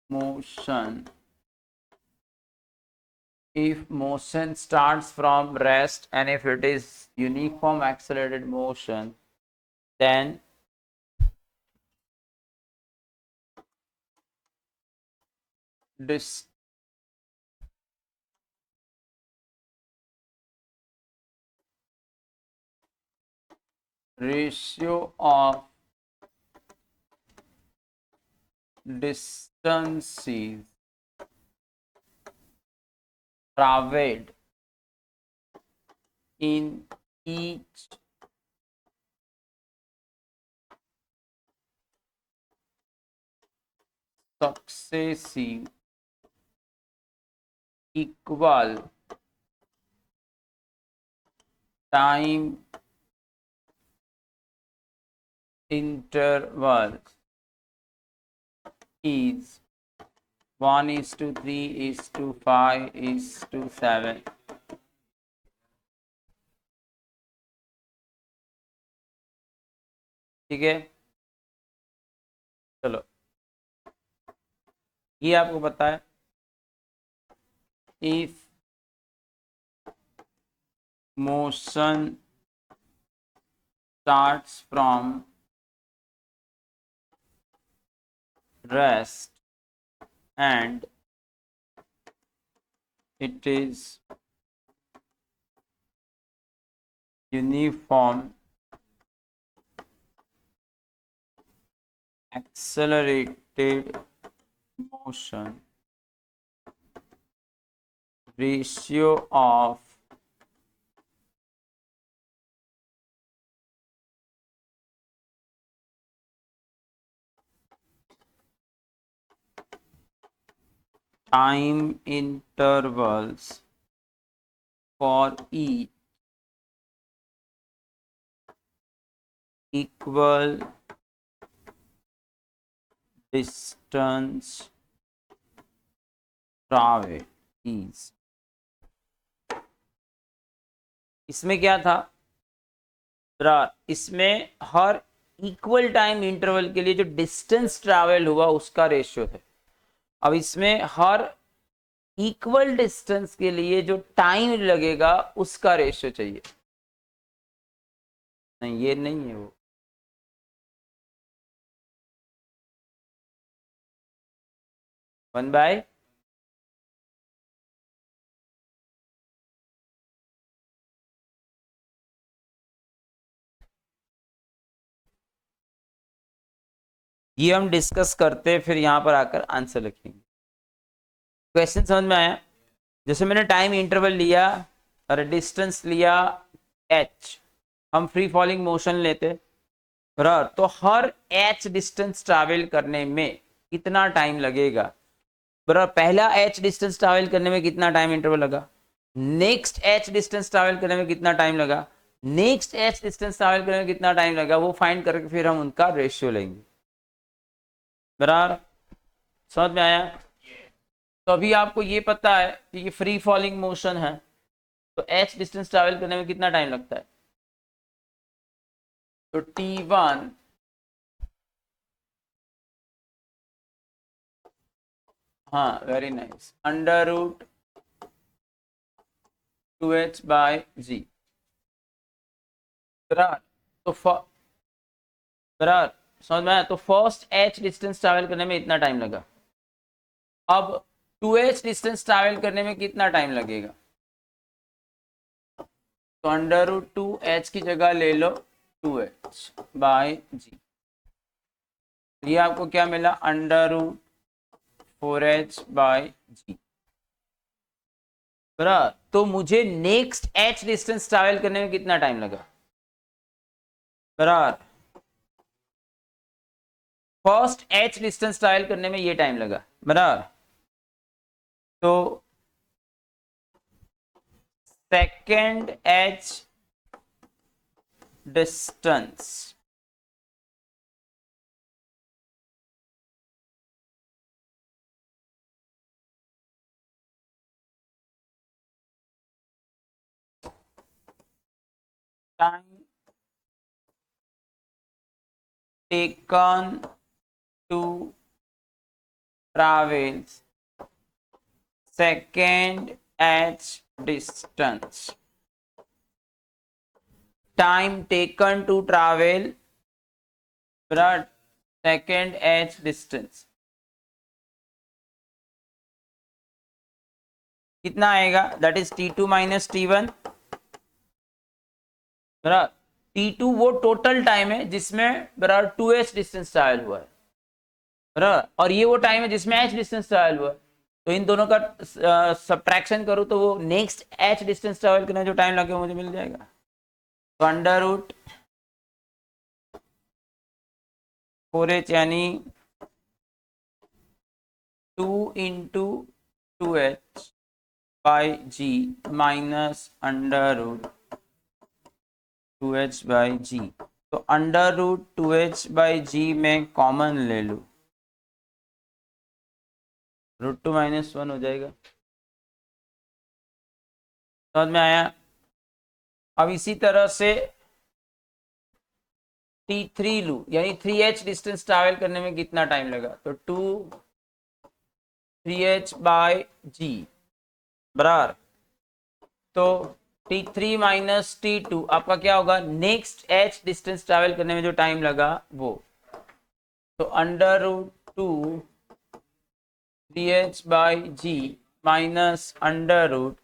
motion, if motion starts from rest and if it is uniform accelerated motion, then this ratio of distances traveled in each successive equal time intervals is 1:3:5:7। ठीक है, चलो ये आपको पता है। If motion starts from rest and it is uniform accelerated motion, ratio of time intervals for each equal distance traveled is। इसमें क्या था? इसमें हर इक्वल टाइम इंटरवल के लिए जो डिस्टेंस ट्रैवल हुआ उसका रेशियो है। अब इसमें हर इक्वल डिस्टेंस के लिए जो टाइम लगेगा उसका रेशियो चाहिए। नहीं, ये नहीं है वो। वन बाय ये हम डिस्कस करते फिर यहां पर आकर आंसर लिखेंगे। क्वेश्चन समझ में आया? जैसे मैंने टाइम इंटरवल लिया और डिस्टेंस लिया h, हम फ्री फॉलिंग मोशन लेते बराबर, तो हर h डिस्टेंस ट्रैवल करने में कितना टाइम लगेगा बराबर? पहला h डिस्टेंस ट्रैवल करने में कितना टाइम इंटरवल लगा, नेक्स्ट h डिस्टेंस ट्रैवल करने में कितना टाइम लगा, नेक्स्ट एच डिस्टेंस ट्रैवल करने में कितना टाइम लगेगा वो फाइंड करके फिर हम उनका रेशियो लेंगे। बराबर, समझ में आया? तो अभी आपको ये पता है कि ये फ्री फॉलिंग मोशन है, तो एच डिस्टेंस ट्रैवल करने में कितना टाइम लगता है? तो t1 हाँ very nice, under root 2h/g। बराबर, तो बराबर समझ में आया? तो फर्स्ट h डिस्टेंस ट्रैवल करने में इतना टाइम लगा। अब 2h डिस्टेंस ट्रैवल करने में कितना टाइम लगेगा? तो अंडर रूट 2h की जगह ले लो 2h/g। ये आपको क्या मिला? Under root 4h/g। बराबर, तो मुझे नेक्स्ट h डिस्टेंस ट्रैवल करने में कितना टाइम लगा? बराबर, फर्स्ट h डिस्टेंस ट्रैवल करने में ये टाइम लगा। बराबर, तो second h distance time taken to travel second h distance, time taken to travel second h distance कितना आएगा? That is t2 minus t1। बराबर, t2 वो टोटल टाइम है जिसमें बराबर 2h डिस्टेंस ट्रैवल हुआ है। बराबर, और ये वो टाइम है जिसमें h डिस्टेंस ट्रैवल हुआ है। तो इन दोनों का सब्ट्रैक्शन करूं तो वो नेक्स्ट h डिस्टेंस ट्रैवल करने जो टाइम लगे मुझे मिल जाएगा। तो अंडर रूट 4h यानी 2 into 2h/g minus under root 2h/g। तो अंडर रूट 2h/g में कॉमन ले लूं, √2 - 1 हो जाएगा। समझ में आया? अब इसी तरह से t3 लू, यानी 3h डिस्टेंस ट्रैवल करने में कितना टाइम लगा? तो 2 3h/g। बराबर, तो t3 माइनस t2 आपका क्या होगा? नेक्स्ट h डिस्टेंस ट्रैवल करने में जो टाइम लगा वो। तो under root 2 3h/g minus under root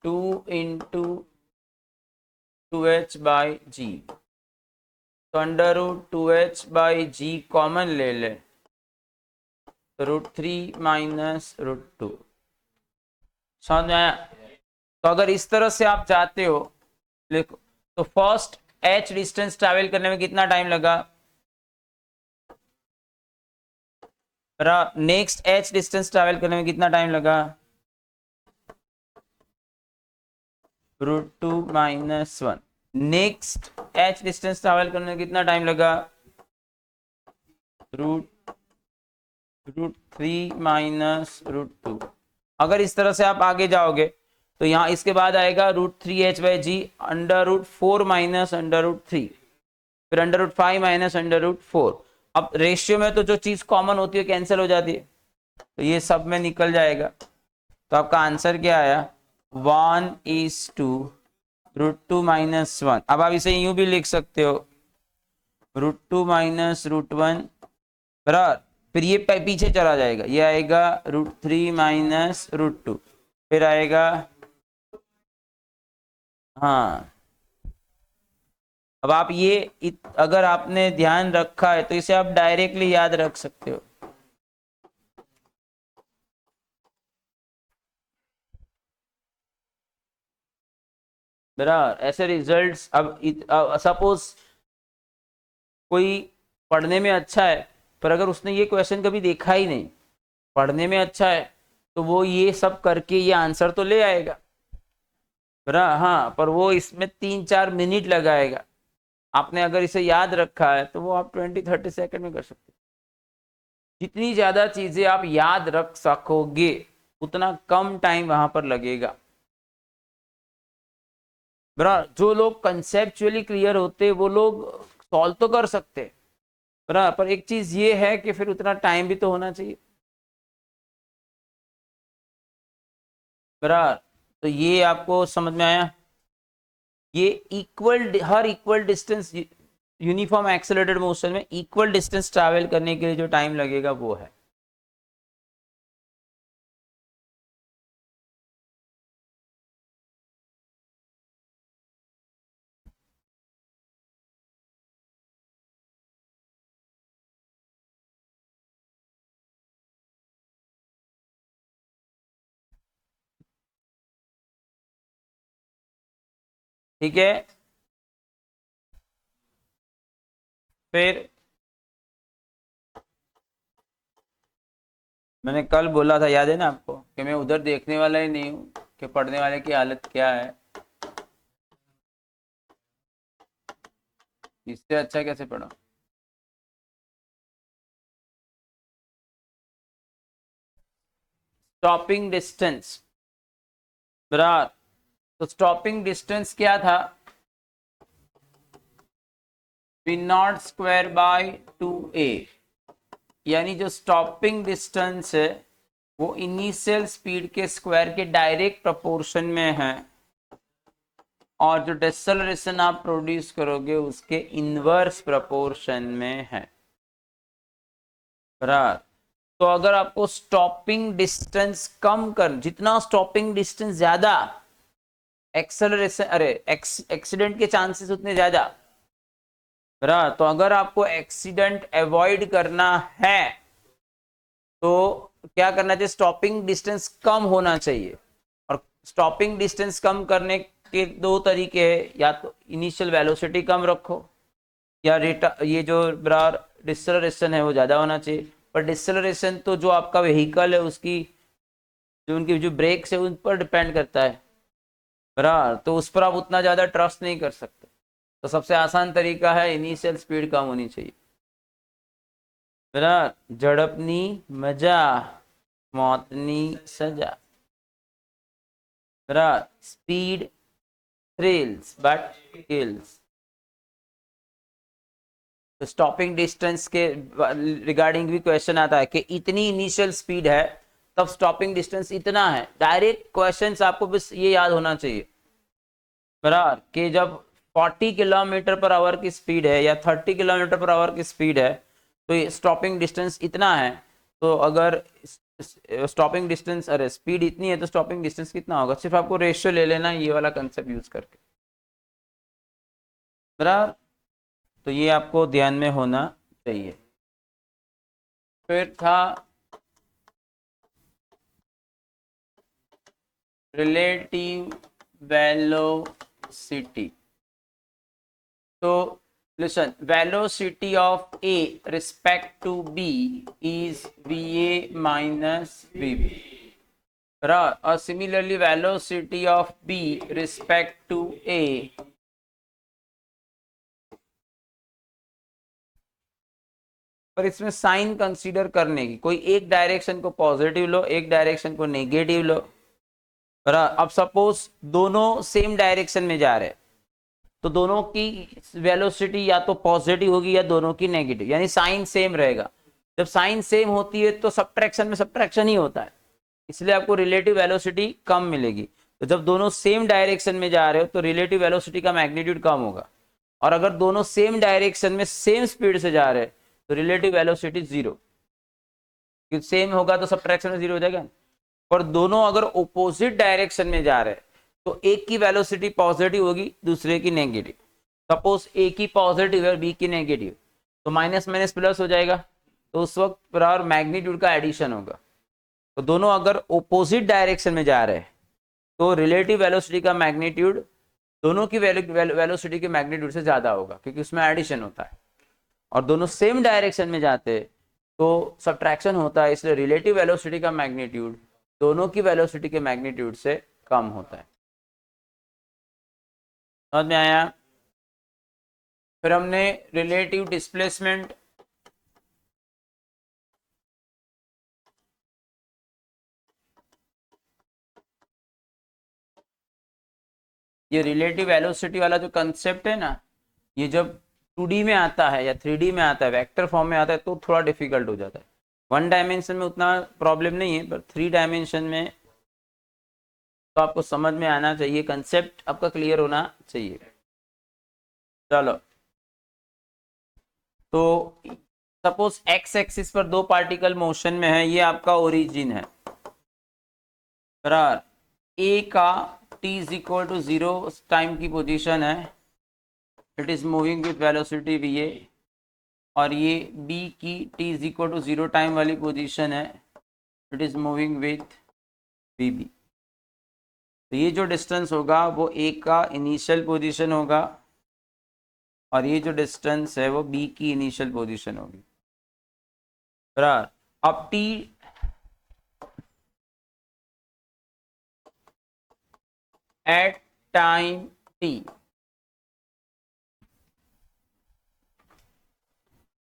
2 into 2h/g। तो अंडर रूट 2h/g कॉमन ले ले, तो √3 माइनस √2। समझ में आया? तो अगर इस तरह से आप जाते हो लिखो, तो फर्स्ट h डिस्टेंस ट्रैवल करने में कितना टाइम लगा? नेक्स्ट h डिस्टेंस ट्रैवल करने में कितना टाइम लगा? √2 minus 1। Next h distance travel करने में कितना टाइम लगा? √3 माइनस √2। अगर इस तरह से आप आगे जाओगे तो यहां इसके बाद आएगा √3h/g under root 4 minus under root 3, फिर under root 5 minus under root 4। अब रेशियो में तो जो चीज कॉमन होती है कैंसिल हो जाती है, तो ये सब में निकल जाएगा। तो आपका आंसर क्या आया? 1:√2 माइनस 1। अब आप इसे यूं भी लिख सकते हो, √2 माइनस √1 बराबर, फिर ये पीछे चला जाएगा, ये आएगा √3 माइनस √2, फिर आएगा हाँ। अब आप ये अगर आपने ध्यान रखा है तो इसे आप डायरेक्टली याद रख सकते हो। बराबर, ऐसे रिजल्ट्स। अब सपोज कोई पढ़ने में अच्छा है पर अगर उसने ये क्वेश्चन कभी देखा ही नहीं, पढ़ने में अच्छा है तो वो ये सब करके ये आंसर तो ले आएगा। हाँ, पर वो इसमें 3-4 मिनट लगाएगा। आपने अगर इसे याद रखा है तो वो आप 20-30 सेकंड में कर सकते हैं। जितनी ज्यादा चीजें आप याद रख सकोगे उतना कम टाइम वहां पर लगेगा। बराबर, जो लोग कंसेप्चुअली क्लियर होते वो लोग सॉल्व तो कर सकते, बराबर, पर एक चीज ये है कि फिर उतना टाइम भी तो होना चाहिए। बराबर, तो ये आपको समझ में आया। ये हर equal distance uniform accelerated motion में इक्वल डिस्टेंस ट्रैवल करने के लिए जो टाइम लगेगा वो है। ठीक है, फिर मैंने कल बोला था, याद है ना आपको, कि मैं उधर देखने वाला ही नहीं हूँ कि पढ़ने वाले की हालत क्या है। इससे अच्छा कैसे पढ़ा। स्टॉपिंग डिस्टेंस, बराबर, तो स्टॉपिंग डिस्टेंस क्या था, V0² बाई 2a, यानी जो स्टॉपिंग डिस्टेंस है वो इनिशियल स्पीड के स्क्वायर के डायरेक्ट प्रोपोर्शन में है, और जो डिसेलरेशन आप प्रोड्यूस करोगे उसके इनवर्स प्रोपोर्शन में है। बराबर, तो अगर आपको स्टॉपिंग डिस्टेंस कम कर, जितना स्टॉपिंग डिस्टेंस ज्यादा, एक्सेलरेशन अरे एक्सीडेंट के चांसेस उतने ज्यादा। बराबर, तो अगर आपको एक्सीडेंट अवॉइड करना है तो क्या करना चाहिए, स्टॉपिंग डिस्टेंस कम होना चाहिए। और स्टॉपिंग डिस्टेंस कम करने के दो तरीके हैं, या तो इनिशियल वेलोसिटी कम रखो, या ये जो बराबर डिसेलरेशन है वो ज्यादा होना चाहिए। पर डिसेलरेशन तो जो आपका व्हीकल है उसकी जो उनकी जो ब्रेक्स है उन पर डिपेंड करता है, बराबर, तो उस पर आप उतना ज्यादा ट्रस्ट नहीं कर सकते। तो सबसे आसान तरीका है इनिशियल स्पीड कम होनी चाहिए। बराबर, झड़पनी मजा, मौतनी सजा। बराबर, स्पीड थ्रिल्स बट किल्स। तो स्टॉपिंग डिस्टेंस के रिगार्डिंग भी क्वेश्चन आता है कि इतनी इनिशियल स्पीड है तब स्टॉपिंग डिस्टेंस इतना है। डायरेक्ट क्वेश्चंस आपको बस ये याद होना चाहिए, बराबर, कि जब 40 किलोमीटर पर आवर की स्पीड है या 30 किलोमीटर पर आवर की स्पीड है तो ये स्टॉपिंग डिस्टेंस इतना है। तो अगर स्टॉपिंग डिस्टेंस अरे स्पीड इतनी है तो स्टॉपिंग डिस्टेंस कितना होगा, सिर्फ आपको रेशियो ले लेना ये वाला कंसेप्ट यूज करके। बराबर, तो ये आपको ध्यान में होना चाहिए। फिर था रिलेटिव वेलोसिटी। तो listen, velocity of A respect to B is VA minus VB. Similarly, velocity of B respect to A पर इसमें साइन कंसीडर करने की, कोई एक डायरेक्शन को पॉजिटिव लो, एक डायरेक्शन को नेगेटिव लो। अब सपोज दोनों सेम डायरेक्शन में जा रहे हैं तो दोनों की वेलोसिटी या तो पॉजिटिव होगी या दोनों की नेगेटिव, यानी साइन सेम रहेगा। जब साइन सेम होती है तो सब्ट्रैक्शन में सब्ट्रैक्शन ही होता है, इसलिए आपको रिलेटिव वेलोसिटी कम मिलेगी। तो जब दोनों सेम डायरेक्शन में जा रहे हो तो रिलेटिव वेलोसिटी का मैग्नीट्यूड कम होगा, और अगर दोनों सेम डायरेक्शन में सेम स्पीड से जा रहे हैं तो रिलेटिव वेलोसिटी जीरो, सेम होगा तो सब्ट्रैक्शन में जीरो हो जाएगा। और दोनों अगर ओपोजिट डायरेक्शन में जा रहे हैं तो एक की वेलोसिटी पॉजिटिव होगी दूसरे की नेगेटिव। सपोज ए की पॉजिटिव है और बी की नेगेटिव, तो माइनस माइनस प्लस हो जाएगा, तो उस वक्त पर मैग्नीट्यूड का एडिशन होगा। तो दोनों अगर ओपोजिट डायरेक्शन में जा रहे हैं तो रिलेटिव वेलोसिटी का मैग्नीट्यूड दोनों की वेलोसिटी के मैग्नीट्यूड से ज्यादा होगा क्योंकि उसमें एडिशन होता है। और दोनों सेम डायरेक्शन में जाते हैं तो सब्ट्रैक्शन होता है, इसलिए रिलेटिव वेलोसिटी का मैग्नीट्यूड दोनों की वेलोसिटी के मैग्नीट्यूड से कम होता है। समझ में आया। फिर हमने रिलेटिव डिस्प्लेसमेंट, ये रिलेटिव वेलोसिटी वाला जो कंसेप्ट है ना, ये जब 2D में आता है या 3D में आता है, वेक्टर फॉर्म में आता है, तो थोड़ा डिफिकल्ट हो जाता है। 1 डायमेंशन में उतना प्रॉब्लम नहीं है, पर 3 डायमेंशन में तो आपको समझ में आना चाहिए, कंसेप्ट आपका क्लियर होना चाहिए। चलो, तो सपोज एक्स एक्सिस पर 2 पार्टिकल मोशन में है, ये आपका ओरिजिन है बराबर। ए का t is equal to 0 time की पोजीशन है, it is moving with velocity V A, और ये b की t is equal to 0 time वाली पोजीशन है, it is moving with V B. तो ये जो डिस्टेंस होगा वो ए का इनिशियल पोजीशन होगा, और ये जो डिस्टेंस है वो बी की इनिशियल पोजीशन होगी बराबर। अब t एट टाइम t,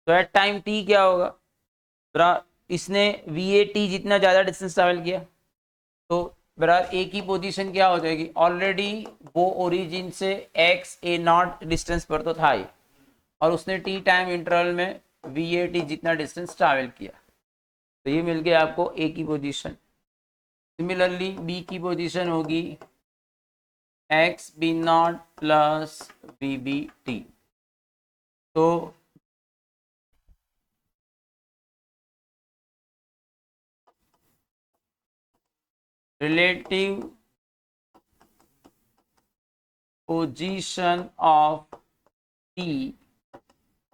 तो एट टाइम t क्या होगा बराबर, इसने वी ए टी जितना ज्यादा डिस्टेंस ट्रैवल किया, तो बराबर ए की पोजीशन क्या हो जाएगी, ऑलरेडी वो ओरिजिन से एक्स ए नॉट डिस्टेंस पर तो था ही, और उसने टी टाइम इंटरवल में वी ए टी जितना डिस्टेंस ट्रैवल किया, तो ये मिल गया आपको ए की पोजीशन। सिमिलरली बी की पोजीशन होगी X B naught plus we B T. तो relative position of t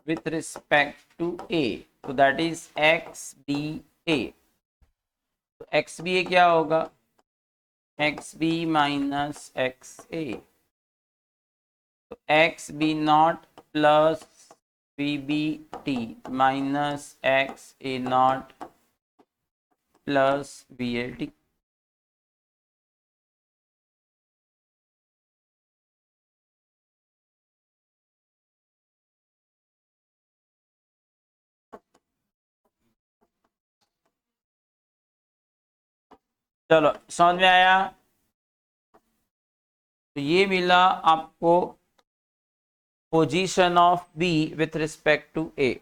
with respect to a, so that is x b a। तो x b a क्या होगा, x b minus x a, तो x B naught plus we B t minus x A naught plus V A t. चलो समझ में आया। तो ये मिला आपको position of b with respect to a,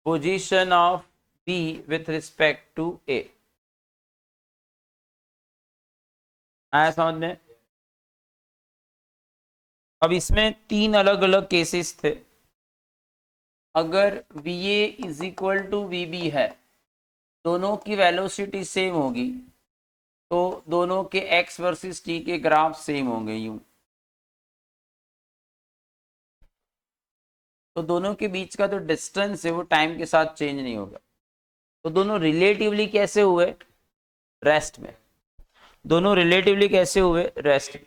position of b with respect to a, आया समझ में। अब इसमें 3 अलग अलग केसेस थे। अगर V A is equal to V B है, दोनों की वेलोसिटी सेम होगी, तो दोनों के x वर्सेस t के ग्राफ सेम होंगे यूं, तो दोनों के बीच का जो डिस्टेंस है वो टाइम के साथ चेंज नहीं होगा। तो दोनों रिलेटिवली कैसे हुए, रेस्ट में। दोनों रिलेटिवली कैसे हुए, रेस्ट में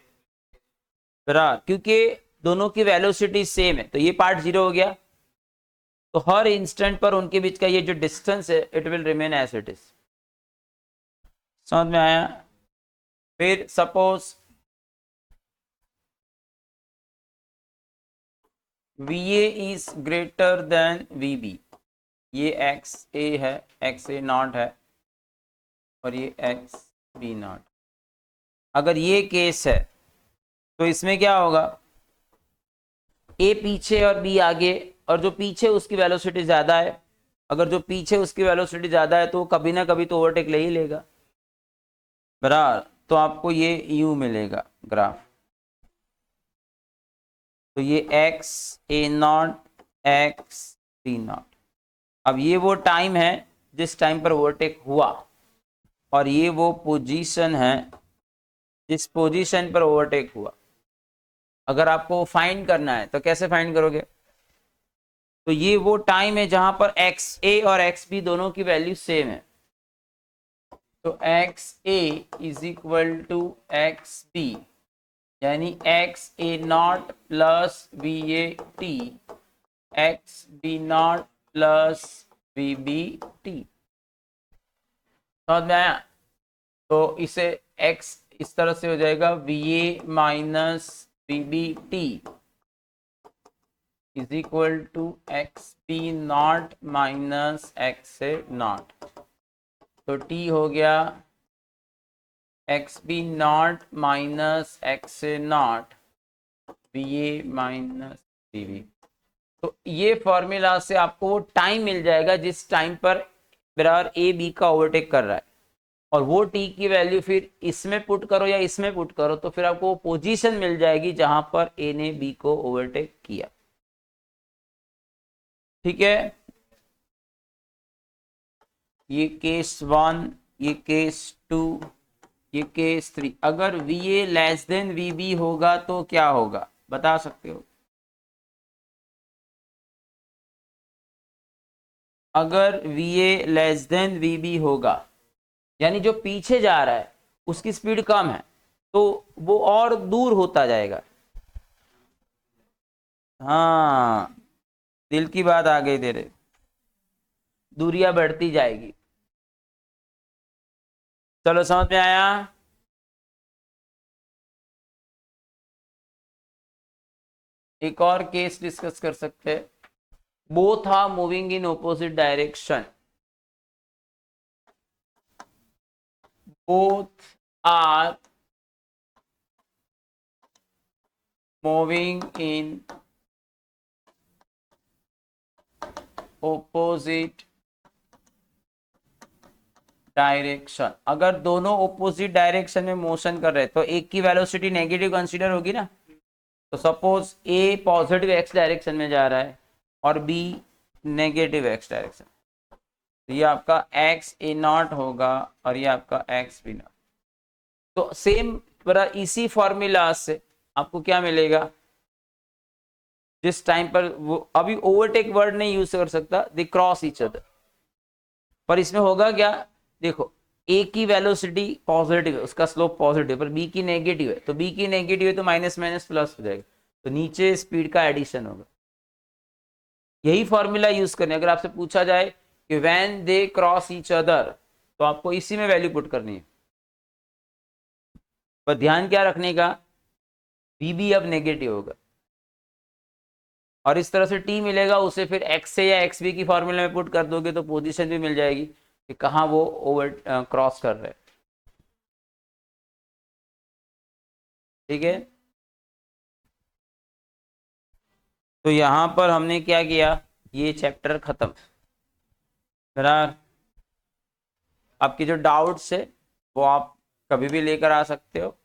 बराबर, क्योंकि दोनों की वेलोसिटी सेम है, तो ये पार्ट 0 हो गया, तो हर इंस्टेंट पर उनके बीच का ये जो डिस्टेंस है it will remain as it is. समझ में आया। फिर suppose V A is greater than V B, ये एक्स ए है, एक्स ए नॉट है, और ये एक्स बी नॉट। अगर ये केस है तो इसमें क्या होगा, ए पीछे और बी आगे, और जो पीछे उसकी वेलोसिटी ज्यादा है, अगर जो पीछे उसकी वेलोसिटी ज्यादा है तो कभी ना कभी तो ओवरटेक ले ही लेगा बराबर। तो आपको ये यू मिलेगा ग्राफ, तो ये एक्स ए नॉट एक्स बी नॉट। अब ये वो टाइम है जिस टाइम पर ओवरटेक हुआ, और ये वो पोजीशन है जिस पोजीशन पर ओवरटेक हुआ। अगर आपको फाइंड करना है तो कैसे फाइंड करोगे, तो ये वो टाइम है जहां पर एक्स ए और एक्स बी दोनों की वैल्यू सेम है, तो X A is equal to X B, यानी X A naught plus V A T X B naught plus we B T. समझ में आया। तो इसे एक्स इस तरह से हो जाएगा V A minus V B T is equal to X P naught minus x A naught. तो टी हो गया X B naught minus x A naught V A minus V B. तो ये फॉर्मूला से आपको वो टाइम मिल जाएगा जिस टाइम पर बराबर ए बी का ओवरटेक कर रहा है, और वो टी की वैल्यू फिर इसमें पुट करो या इसमें पुट करो तो फिर आपको वो पोजीशन मिल जाएगी जहां पर ए ने बी को ओवरटेक किया। ठीक है, ये केस 1, ये केस 2, ये केस 3। अगर V A less than V B होगा तो क्या होगा बता सकते हो? अगर V A less than V B होगा यानी जो पीछे जा रहा है उसकी स्पीड कम है तो वो और दूर होता जाएगा। हाँ, दिल की बात आ गई तेरे, दूरियां बढ़ती जाएगी। चलो समझ में आया? एक और केस डिस्कस कर सकते हैं। Both are moving in opposite direction, both are moving in opposite direction. अगर दोनों ऑपोजिट डायरेक्शन में मोशन कर रहे हैं तो एक की वेलोसिटी नेगेटिव कंसीडर होगी ना। तो सपोज ए पॉजिटिव एक्स डायरेक्शन में जा रहा है और बी नेगेटिव एक्स डायरेक्शन, तो ये आपका एक्स ए नॉट होगा और ये आपका एक्स बी नॉट। तो सेम इसी फॉर्मूला से आपको क्या मिलेगा, जिस टाइम पर वो अभी ओवरटेक वर्ड नहीं यूज कर सकता, दे क्रॉस ईच अदर, पर इसमें होगा क्या, देखो ए की वेलोसिटी पॉजिटिव है, उसका स्लोप पॉजिटिव, पर बी की नेगेटिव है, तो बी की नेगेटिव है तो माइनस माइनस प्लस हो जाएगा, तो नीचे स्पीड का एडिशन होगा। यही फॉर्मूला यूज करने, अगर आपसे पूछा जाए कि when they cross each other तो आपको इसी में वैल्यू पुट करनी है। पर ध्यान क्या रखने का, बी भी अब नेगेटिव होगा और इस तरह से टी मिलेगा, उसे फिर एक्स से या एक्स बी की फॉर्मूला में पुट कर दोगे तो पोजीशन भी मिल जाएगी कि कहाँ वो ओवर क्रॉस कर रहे हैं। ठीक है, तो यहां पर हमने क्या किया, ये चैप्टर खत्म। मेरा आपके जो डाउट्स है वो आप कभी भी लेकर आ सकते हो।